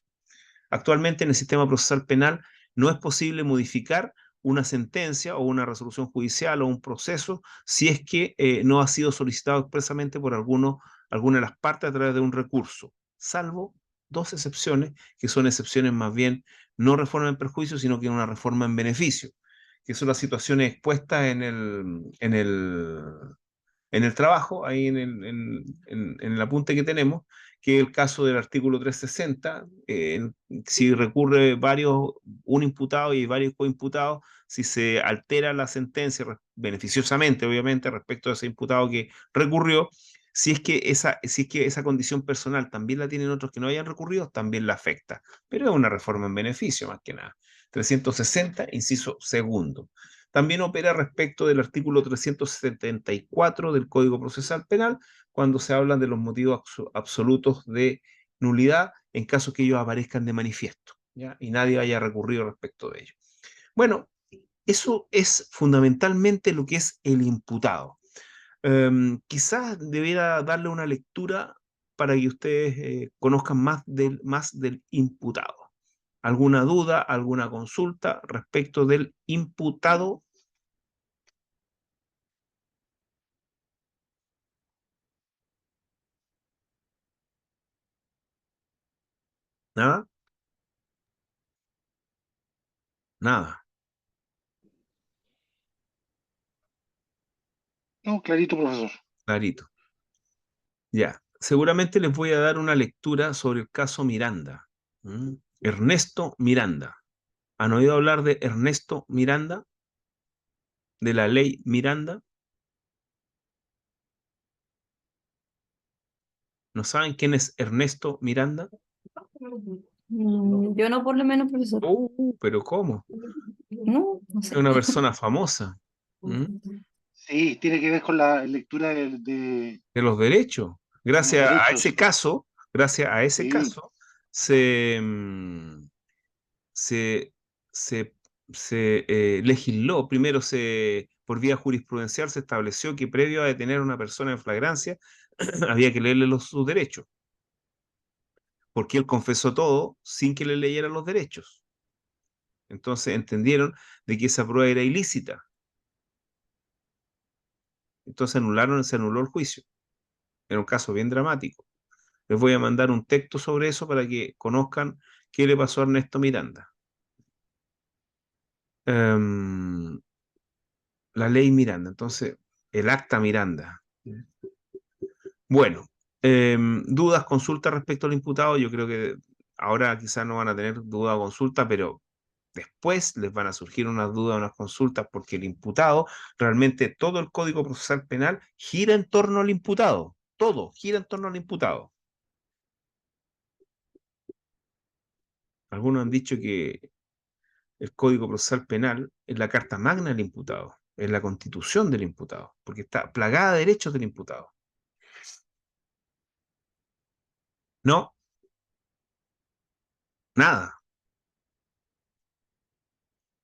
Actualmente en el sistema procesal penal no es posible modificar una sentencia o una resolución judicial o un proceso si es que no ha sido solicitado expresamente por alguna de las partes a través de un recurso, salvo dos excepciones, que son excepciones más bien no reforma en perjuicio, sino que una reforma en beneficio, que son las situaciones expuestas en el trabajo, ahí en el apunte que tenemos, que es el caso del artículo 360, si recurre un imputado y varios coimputados, si se altera la sentencia beneficiosamente, obviamente, respecto a ese imputado que recurrió, si es que esa condición personal también la tienen otros que no hayan recurrido, también la afecta. Pero es una reforma en beneficio, más que nada. 360, inciso segundo. También opera respecto del artículo 374 del Código Procesal Penal, cuando se hablan de los motivos absolutos de nulidad en caso que ellos aparezcan de manifiesto, ¿ya? Y nadie haya recurrido respecto de ello. Bueno, eso es fundamentalmente lo que es el imputado. Quizás debiera darle una lectura para que ustedes conozcan más del imputado. ¿Alguna duda, alguna consulta respecto del imputado? ¿Nada? Nada. No, clarito, profesor. Clarito. Ya. Seguramente les voy a dar una lectura sobre el caso Miranda. ¿Mm? Ernesto Miranda. ¿Han oído hablar de Ernesto Miranda? ¿De la ley Miranda? ¿No saben quién es Ernesto Miranda? Yo no, por lo menos, profesor. Pero ¿cómo? No, no Es sé. una persona famosa. ¿Mm? Sí, tiene que ver con la lectura De los derechos. de los derechos. Gracias a ese Sí, caso, se, mm, se, se legisló, primero por vía jurisprudencial se estableció que previo a detener a una persona en flagrancia había que leerle sus derechos, porque él confesó todo sin que le leyeran los derechos. Entonces entendieron de que esa prueba era ilícita. Entonces se anuló el juicio. Era un caso bien dramático. Les voy a mandar un texto sobre eso para que conozcan qué le pasó a Ernesto Miranda. Em, la ley Miranda, entonces, el acta Miranda. Bueno, dudas, consultas respecto al imputado. Yo creo que ahora quizás no van a tener duda o consulta, pero después les van a surgir unas dudas, unas consultas, porque el imputado, realmente todo el Código Procesal Penal gira en torno al imputado. Todo gira en torno al imputado. Algunos han dicho que el Código Procesal Penal es la carta magna del imputado, es la constitución del imputado, porque está plagada de derechos del imputado. No, nada.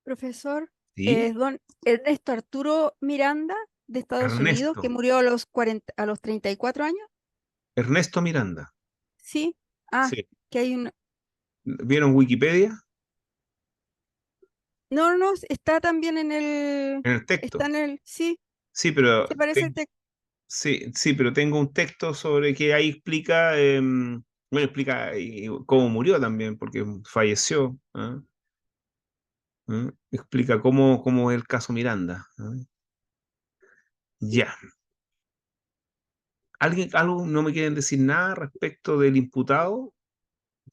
Profesor, ¿Sí? don Ernesto Arturo Miranda, de Estados Unidos, que Ernesto, murió a los 40, a los 34 años. Ernesto Miranda. Sí. Ah, Sí. que hay un... ¿Vieron Wikipedia? No, no, no, está también en el... En el Está texto. en el... Sí, Sí, pero se parece el texto. sí, pero tengo un texto sobre que ahí explica, bueno, explica cómo murió también, porque falleció. ¿Ah? ¿Ah? Explica cómo es el caso Miranda. ¿Ah? Ya. ¿Algo no me quieren decir nada respecto del imputado?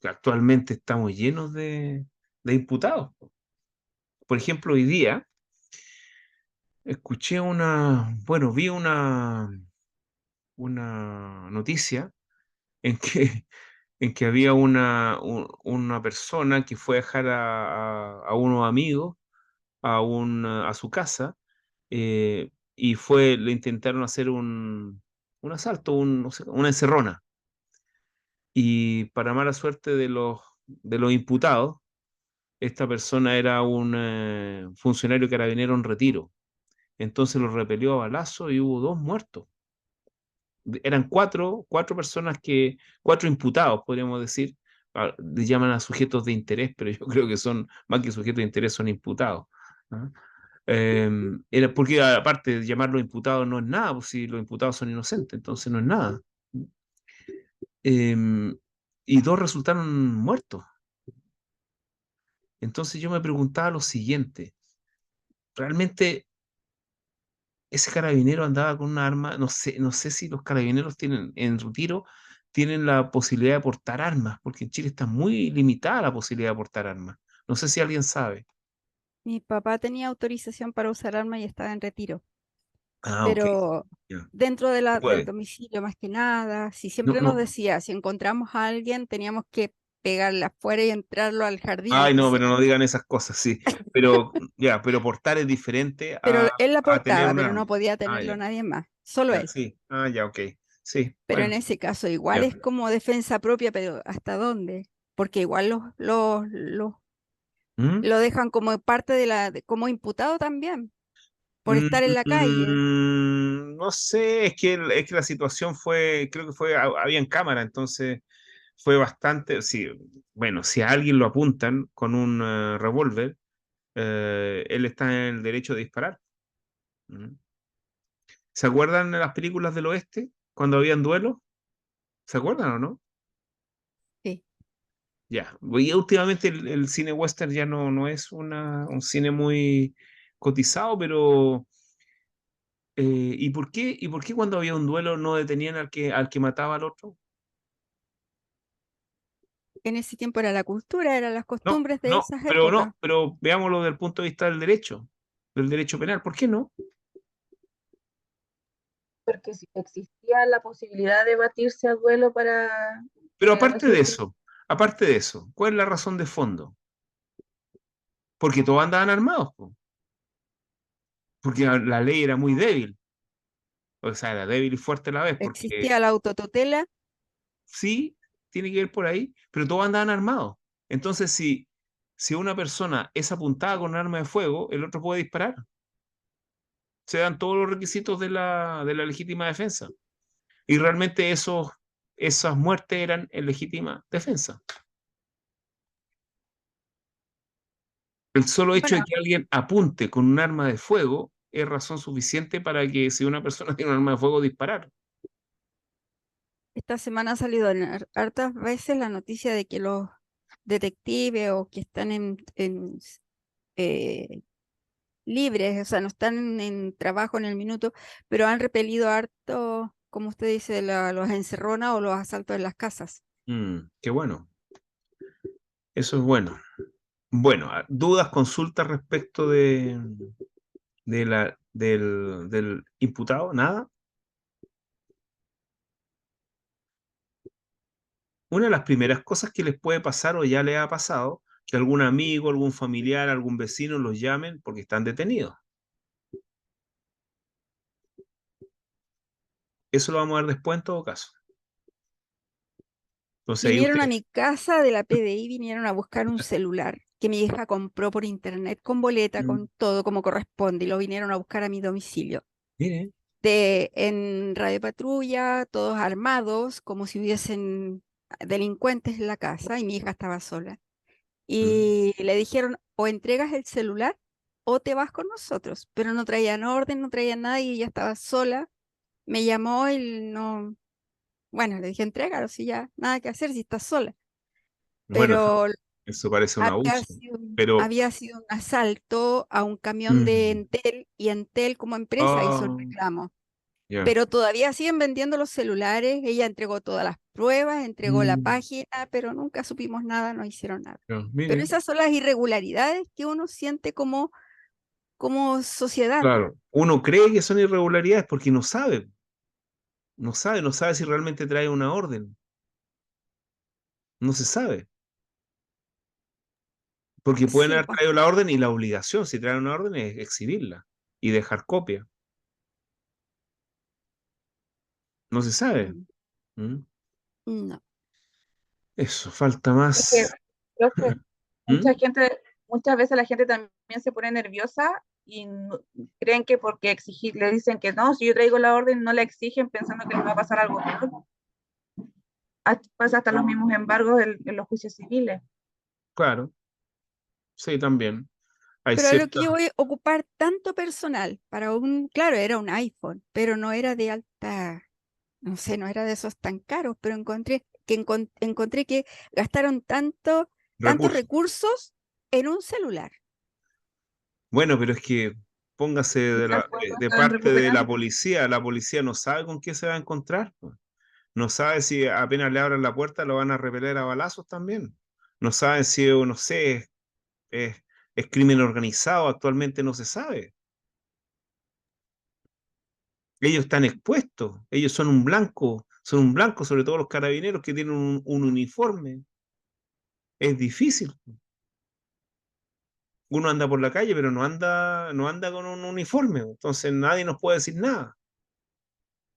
Que actualmente estamos llenos de imputados. Por ejemplo, hoy día vi una noticia en que, en que había una persona que fue a dejar a unos amigos a su casa, y le intentaron hacer un asalto, no sé, una encerrona. Y para mala suerte de los imputados, esta persona era un funcionario carabinero en retiro. Entonces lo repelió a balazo y hubo 2 muertos. Eran cuatro personas cuatro imputados, podríamos decir. Le llaman a sujetos de interés, pero yo creo que son, más que sujetos de interés, son imputados. ¿Ah? Era porque aparte de llamarlos imputados no es nada, pues si los imputados son inocentes, entonces no es nada. Em, y 2 resultaron muertos. Entonces yo me preguntaba lo siguiente, ¿realmente ese carabinero andaba con una arma? No sé si los carabineros en retiro tienen la posibilidad de portar armas, porque en Chile está muy limitada la posibilidad de portar armas. No sé si alguien sabe. Mi papá tenía autorización para usar armas y estaba en retiro, Ah, ok. pero Ya. dentro de del Puede. domicilio más que nada, si No, siempre nos no. decía, si encontramos a alguien, teníamos que pegarle afuera y entrarlo al jardín, Ay, aunque no, sea. pero no digan esas cosas, sí. Pero, ya, pero portar es diferente Pero a, él la a tener portaba, un pero no arma. podía Ah, tenerlo ya. nadie más, solo Ya, él. sí. Ah, ya, ok. Sí, Pero en bueno, ese caso igual ya. es como defensa propia, pero ¿hasta dónde? Porque igual ¿Mm? lo dejan como parte como imputado también, por estar en la calle. No sé, es que la situación creo que había en cámara, entonces fue bastante, sí, bueno, si a alguien lo apuntan con un revólver, él está en el derecho de disparar. ¿Mm? ¿Se acuerdan de las películas del oeste cuando habían duelos? ¿Se acuerdan o no? Sí. Ya, y últimamente el cine western ya no es un cine muy cotizado, pero ¿y por qué cuando había un duelo no detenían al que mataba al otro? En ese tiempo era la cultura, eran las No, costumbres de no, esas pero épocas. no, pero veámoslo desde el punto de vista del derecho penal. ¿Por qué no? Porque si existía la posibilidad de batirse a duelo Pero para resolver. aparte de eso, ¿cuál es la razón de fondo? Porque todos andaban armados, po. Porque la ley era muy débil. O sea, era débil y fuerte a la vez, porque Existía la autotutela, sí, tiene que ver por ahí, pero todos andaban armados. Entonces, si si una persona es apuntada con un arma de fuego, el otro puede disparar. Se dan todos los requisitos de la legítima defensa. Y realmente esas muertes eran en legítima defensa. El solo hecho de Bueno, que alguien apunte con un arma de fuego es razón suficiente para que si una persona tiene un arma de fuego, disparar. Esta semana ha salido en hartas veces la noticia de que los detectives o que están eh, libres, o sea, no están en trabajo en el minuto, pero han repelido harto, como usted dice, los encerronas o los asaltos en las casas. Qué bueno. Eso es bueno. Bueno, dudas, consultas respecto del imputado, nada. Una de las primeras cosas que les puede pasar o ya les ha pasado, que algún amigo, algún familiar, algún vecino los llamen porque están detenidos. Eso lo vamos a ver después en todo caso. Entonces ahí Vinieron usted... a mi casa de la PDI, vinieron a buscar un celular que mi hija compró por internet con boleta, Mm, con todo como corresponde, y lo vinieron a buscar a mi domicilio. mire, En Radio Patrulla, todos armados, como si hubiesen delincuentes en la casa, y mi hija estaba sola. mm, Y le dijeron, o entregas el celular o te vas con nosotros, pero no traían orden, no traían nada y ella estaba sola. Me llamó y no, bueno, le dije, entrégalo, si ya, nada que hacer si estás sola. bueno, Pero eso parece un había abuso, sido, pero... había sido un asalto a un camión de mm, Entel y Entel como empresa hizo el oh, reclamo. ya. Pero todavía siguen vendiendo los celulares. Ella entregó todas las pruebas, entregó la Mm, página, pero nunca supimos nada, no hicieron nada. ya, Pero mire, esas son las irregularidades que uno siente como sociedad. claro, uno cree que son irregularidades porque no sabe, no sabe si realmente trae una orden, no se sabe, porque pueden Sí, haber pues. traído la orden y la obligación, si traen una orden, es exhibirla y dejar copia, no se sabe. Mm, ¿Mm? no. Eso, falta es que, más. profe, ¿Mm? muchas veces la gente también se pone nerviosa y creen que porque exigir, le dicen que no, si yo traigo la orden, no la exigen pensando que les va a pasar algo peor. Pasa hasta los mismos embargos en los juicios civiles. Claro, sí, también. Hay Pero a lo ciertas, que yo voy a ocupar tanto personal para claro, era un iPhone, pero no era de alta, no sé, no era de esos tan caros, pero encontré que gastaron tantos recursos. recursos en un celular. Bueno, pero es que póngase Quizás pueden de estar parte de recuperando. la policía no sabe con qué se va a encontrar, pues. No sabe si apenas le abran la puerta lo van a repeler a balazos también. No saben si, no sé, es, es crimen organizado, actualmente no se sabe. Ellos están expuestos, ellos son un blanco, sobre todo los carabineros que tienen un uniforme. Es difícil. Uno anda por la calle, pero no anda con un uniforme, entonces nadie nos puede decir nada.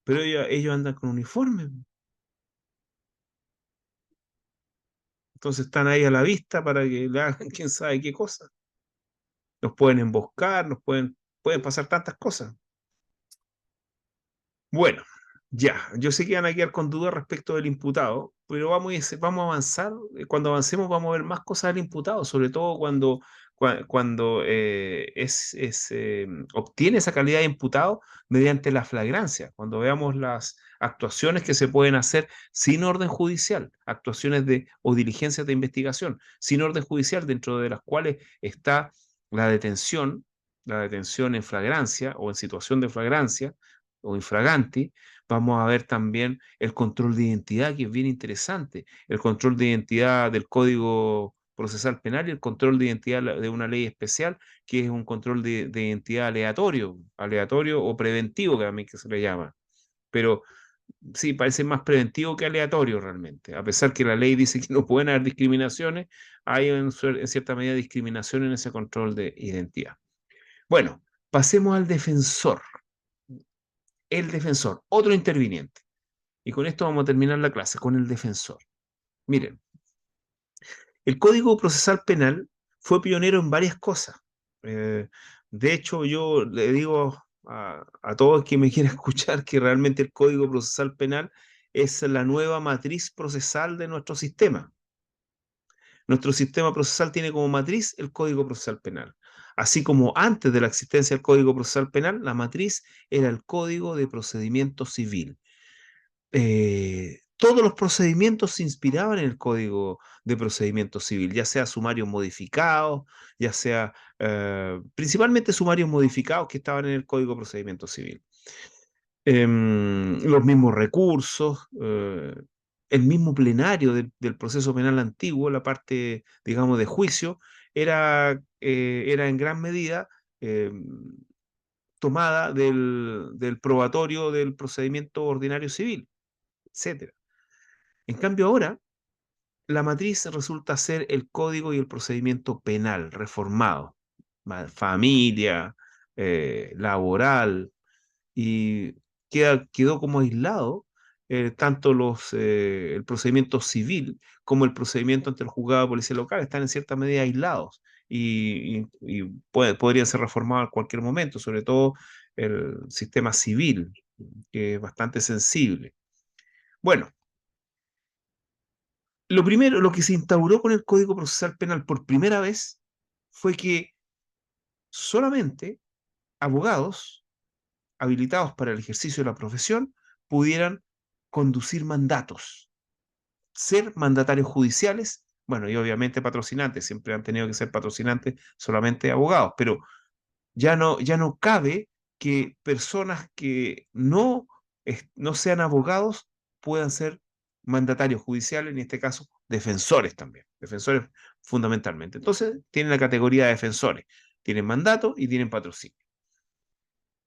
Pero ellos andan con uniforme, entonces están ahí a la vista para que le hagan quién sabe qué cosa. Nos pueden emboscar, pueden pasar tantas cosas. Bueno, ya, yo sé que van a quedar con dudas respecto del imputado, pero vamos a avanzar. Cuando avancemos vamos a ver más cosas del imputado, sobre todo cuando obtiene esa calidad de imputado mediante la flagrancia, cuando veamos las actuaciones que se pueden hacer sin orden judicial, actuaciones o diligencias de investigación, sin orden judicial, dentro de las cuales está la detención, la detención en flagrancia o en situación de flagrancia o infraganti. Vamos a ver también el control de identidad, que es bien interesante, el control de identidad del Código Procesal Penal y el control de identidad de una ley especial, que es un control de identidad aleatorio o preventivo, que a mí que se le llama. Pero sí, parece más preventivo que aleatorio realmente. A pesar que la ley dice que no pueden haber discriminaciones, hay en cierta medida discriminación en ese control de identidad. Bueno, pasemos al defensor. El defensor, otro interviniente. Y con esto vamos a terminar la clase, con el defensor. Miren, el Código Procesal Penal fue pionero en varias cosas. De hecho, yo le digo a todos que me quieran escuchar que realmente el Código Procesal Penal es la nueva matriz procesal de nuestro sistema. Nuestro sistema procesal tiene como matriz el Código Procesal Penal. Así como antes de la existencia del Código Procesal Penal, la matriz era el Código de Procedimiento Civil. Todos los procedimientos se inspiraban en el Código de Procedimiento Civil, ya sea sumarios modificados, ya sea principalmente sumarios modificados que estaban en el Código de Procedimiento Civil. Los mismos recursos, el mismo plenario del proceso penal antiguo, la parte, digamos, de juicio, era en gran medida tomada del probatorio del procedimiento ordinario civil, etc. En cambio ahora, la matriz resulta ser el código y el procedimiento penal reformado, familia, laboral, y quedó como aislado tanto el procedimiento civil como el procedimiento ante el juzgado de policía local, están en cierta medida aislados y podrían ser reformados en cualquier momento, sobre todo el sistema civil, que es bastante sensible. Bueno, lo primero, lo que se instauró con el Código Procesal Penal por primera vez fue que solamente abogados habilitados para el ejercicio de la profesión pudieran conducir mandatos, ser mandatarios judiciales, bueno, y obviamente patrocinantes, siempre han tenido que ser patrocinantes solamente abogados, pero ya no cabe que personas que no sean abogados puedan ser mandatarios judiciales, en este caso defensores también, defensores fundamentalmente. Entonces tienen la categoría de defensores, tienen mandato y tienen patrocinio.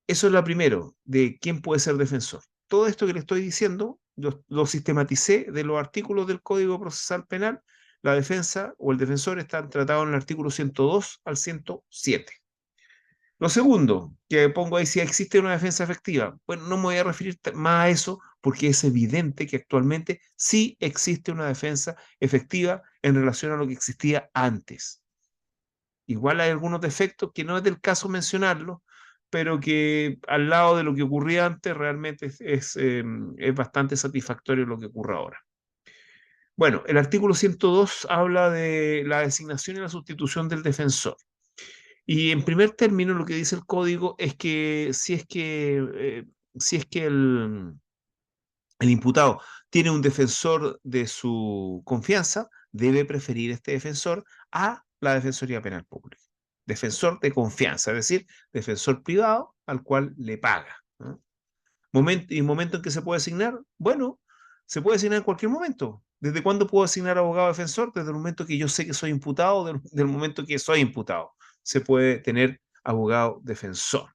Eso es lo primero, de quién puede ser defensor. Todo esto que le estoy diciendo, lo sistematicé de los artículos del Código Procesal Penal. La defensa o el defensor están tratados en el artículo 102 al 107. Lo segundo, que pongo ahí, si existe una defensa efectiva. Bueno, no me voy a referir más a eso porque es evidente que actualmente sí existe una defensa efectiva en relación a lo que existía antes. Igual hay algunos defectos que no es del caso mencionarlos, pero que al lado de lo que ocurría antes realmente es bastante satisfactorio lo que ocurre ahora. Bueno, el artículo 102 habla de la designación y la sustitución del defensor. Y en primer término lo que dice el código es que si es que el imputado tiene un defensor de su confianza, debe preferir este defensor a la Defensoría Penal Pública. Defensor de confianza, es decir, defensor privado al cual le paga, ¿no? Momento en que se puede asignar, bueno, se puede asignar en cualquier momento. ¿Desde cuándo puedo asignar abogado defensor? Desde el momento que yo sé que soy imputado, del momento que soy imputado. Se puede tener abogado defensor.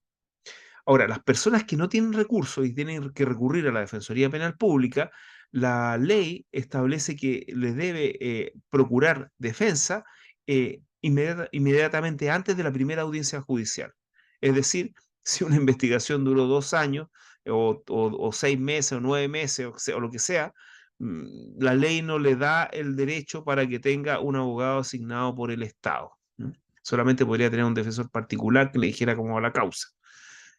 Ahora, las personas que no tienen recursos y tienen que recurrir a la Defensoría Penal Pública, la ley establece que les debe procurar defensa inmediatamente antes de la primera audiencia judicial. Es decir, si una investigación duró 2 años o 6 meses o 9 meses o lo que sea, la ley no le da el derecho para que tenga un abogado asignado por el Estado. Solamente podría tener un defensor particular que le dijera cómo va la causa.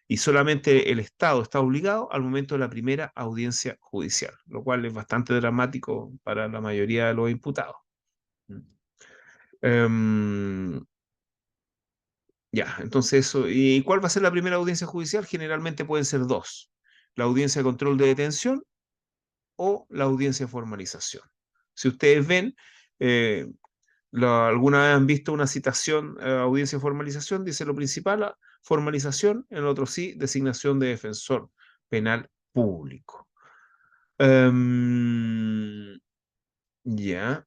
Y solamente el Estado está obligado al momento de la primera audiencia judicial, lo cual es bastante dramático para la mayoría de los imputados. Ya, entonces eso. ¿Y cuál va a ser la primera audiencia judicial? Generalmente pueden ser 2. La audiencia de control de detención o la audiencia de formalización. Si ustedes ven, alguna vez han visto una citación, audiencia de formalización, dice lo principal, formalización, en el otro sí, designación de defensor penal público. Ya.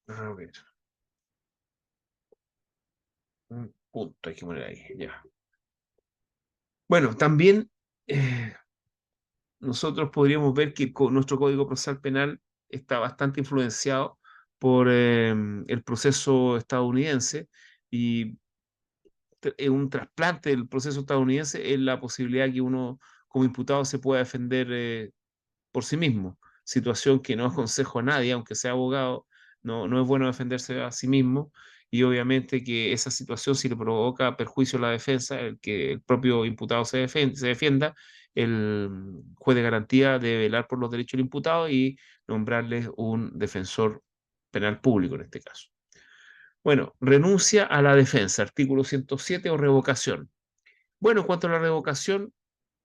A ver. Un punto hay que poner ahí, ya. Bueno, también nosotros podríamos ver que nuestro Código Procesal Penal está bastante influenciado por el proceso estadounidense y un trasplante del proceso estadounidense es la posibilidad que uno como imputado se pueda defender por sí mismo, situación que no aconsejo a nadie, aunque sea abogado, no es bueno defenderse a sí mismo y obviamente que esa situación, si le provoca perjuicio a la defensa, el que el propio imputado se defienda, el juez de garantía debe velar por los derechos del imputado y nombrarle un defensor penal público en este caso. Bueno, renuncia a la defensa, artículo 107 o revocación. Bueno, en cuanto a la revocación,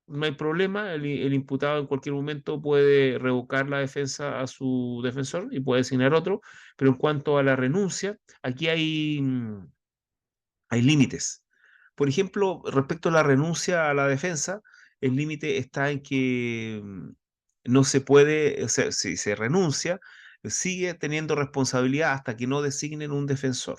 no hay problema, el imputado en cualquier momento puede revocar la defensa a su defensor y puede designar otro, pero en cuanto a la renuncia, aquí hay límites. Por ejemplo, respecto a la renuncia a la defensa, el límite está en que no se puede, o sea, si se renuncia, sigue teniendo responsabilidad hasta que no designen un defensor,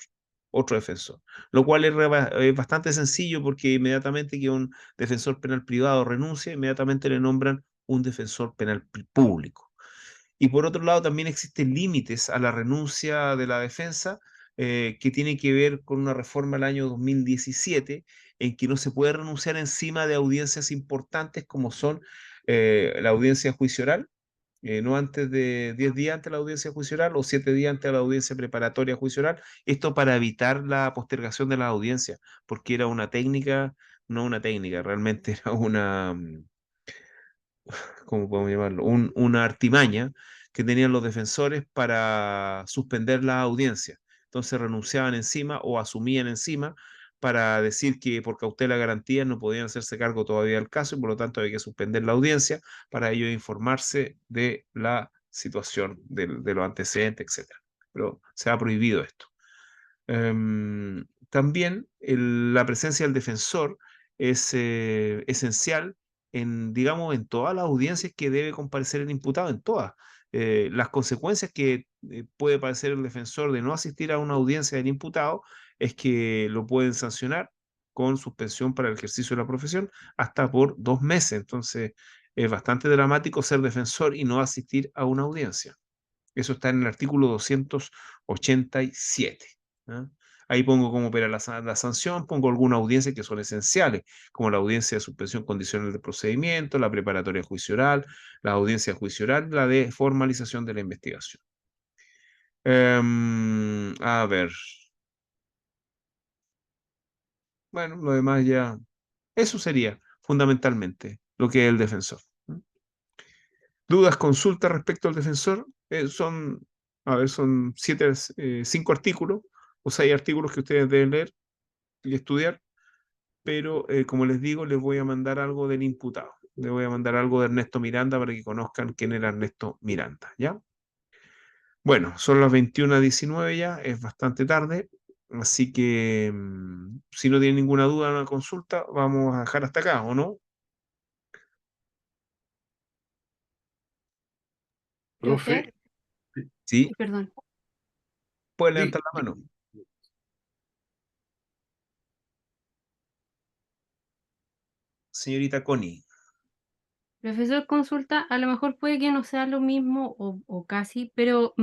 otro defensor, lo cual es bastante sencillo porque inmediatamente que un defensor penal privado renuncia, inmediatamente le nombran un defensor penal público. Y por otro lado, también existen límites a la renuncia de la defensa que tiene que ver con una reforma del año 2017 en que no se puede renunciar encima de audiencias importantes como son la audiencia de juicio oral, no antes de 10 días antes de la audiencia de juicio oral o 7 días antes de la audiencia preparatoria de juicio oral, esto para evitar la postergación de la audiencia, porque era una técnica, no una técnica, realmente era una, ¿cómo podemos llamarlo? Una artimaña que tenían los defensores para suspender la audiencia. Entonces renunciaban encima o asumían encima para decir que por cautela de garantía no podían hacerse cargo todavía del caso y por lo tanto había que suspender la audiencia para ellos informarse de la situación, de los antecedentes, etcétera. Pero se ha prohibido esto. También la presencia del defensor es esencial en, digamos, en todas las audiencias que debe comparecer el imputado, en todas. Las consecuencias que puede padecer el defensor de no asistir a una audiencia del imputado es que lo pueden sancionar con suspensión para el ejercicio de la profesión hasta por 2 meses. Entonces, es bastante dramático ser defensor y no asistir a una audiencia. Eso está en el artículo 287. ¿Ah? Ahí pongo cómo opera la sanción, pongo algunas audiencias que son esenciales, como la audiencia de suspensión condicional de procedimiento, la preparatoria de juicio oral, la audiencia de juicio oral, la de formalización de la investigación. A ver. Bueno, lo demás ya. Eso sería fundamentalmente lo que es el defensor. ¿Dudas, consultas respecto al defensor? A ver, son 5 artículos o 6 artículos que ustedes deben leer y estudiar, pero como les digo, les voy a mandar algo del imputado. Les voy a mandar algo de Ernesto Miranda para que conozcan quién era Ernesto Miranda, ¿ya? Bueno, son las 21:19 ya, es bastante tarde, así que si no tienen ninguna duda o una consulta, vamos a dejar hasta acá, ¿o no? Profe, Sí, Perdón. puede di- levantar la mano. Señorita Connie. Profesor, consulta, a lo mejor puede que no sea lo mismo o casi, pero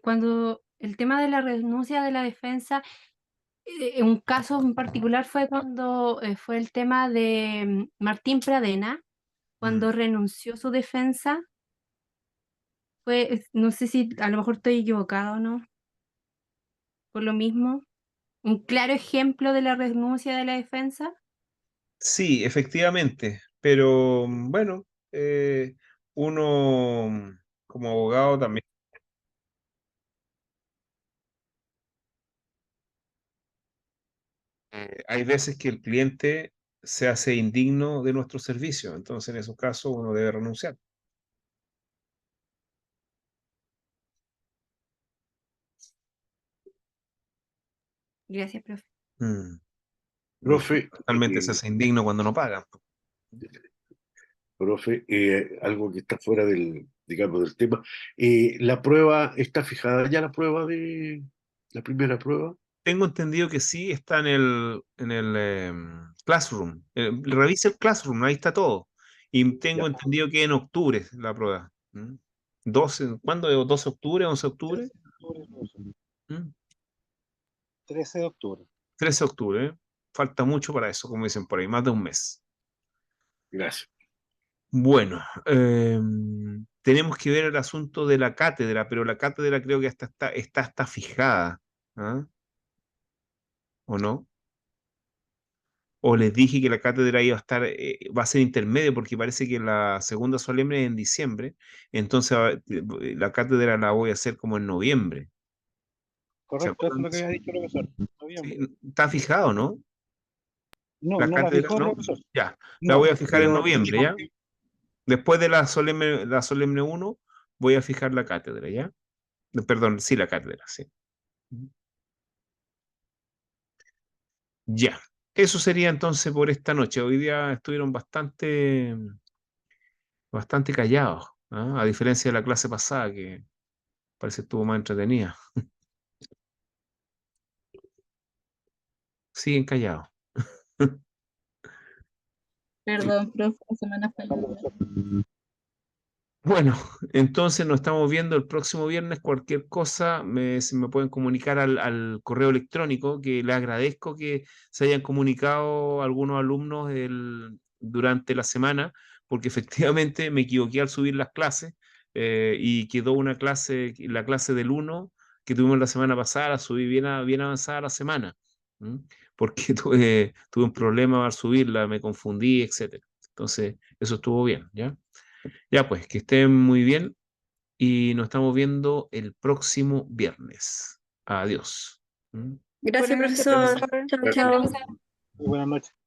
cuando el tema de la renuncia de la defensa, un caso en particular fue cuando fue el tema de Martín Pradena, cuando renunció su defensa, no sé si a lo mejor estoy equivocado o no, por lo mismo, un claro ejemplo de la renuncia de la defensa. Sí, efectivamente, pero bueno, uno como abogado también, hay veces que el cliente se hace indigno de nuestro servicio, entonces en esos casos uno debe renunciar. Gracias, profe. Mm. profe, Totalmente se hace indigno cuando no pagan. profe, algo que está fuera del, digamos, del tema. ¿La prueba está fijada ya la primera prueba? Tengo entendido que sí está en el Classroom. Revise el Classroom, ahí está todo. Y tengo Ya. entendido que en octubre la prueba. 12, ¿cuándo? ¿12 de octubre? ¿11 de octubre? 13 de octubre. 13 de octubre, ¿eh? Falta mucho para eso, como dicen por ahí, más de un mes. Gracias. Bueno, tenemos que ver el asunto de la cátedra, pero la cátedra creo que está fijada. ¿Ah? ¿o no? O les dije que la cátedra iba a estar, va a ser intermedio, porque parece que la segunda solemne es en diciembre, entonces la cátedra la voy a hacer como en noviembre. ¿Se Correcto, eso es acuerdan lo de que eso? había dicho el profesor. Sí, Noviembre. está fijado, ¿no? No, La no la cátedra, fijó el ¿no? profesor. Ya, la No, voy a fijar en pero noviembre, dijo ¿ya? que Después de la solemne 1, voy a fijar la cátedra, ¿ya? Perdón, sí, la cátedra, sí. Ya. Eso sería entonces por esta noche. Hoy día estuvieron bastante callados, ¿ah? A diferencia de la clase pasada, que parece que estuvo más entretenida. Siguen callados. Perdón, profe, la semana no, fallida. profesor. Bueno, entonces nos estamos viendo el próximo viernes. Cualquier cosa, se me pueden comunicar al correo electrónico, que les agradezco que se hayan comunicado algunos alumnos durante la semana, porque efectivamente me equivoqué al subir las clases, y quedó una clase, la clase del 1 que tuvimos la semana pasada, la subí bien avanzada la semana, ¿m? Porque tuve un problema al subirla, me confundí, etcétera. Entonces, eso estuvo bien, ¿ya? Ya pues, que estén muy bien y nos estamos viendo el próximo viernes. Adiós. ¿Mm? Gracias, Buenas noches, profesor. profesor. Chao, Gracias. chao. Muy buenas noches.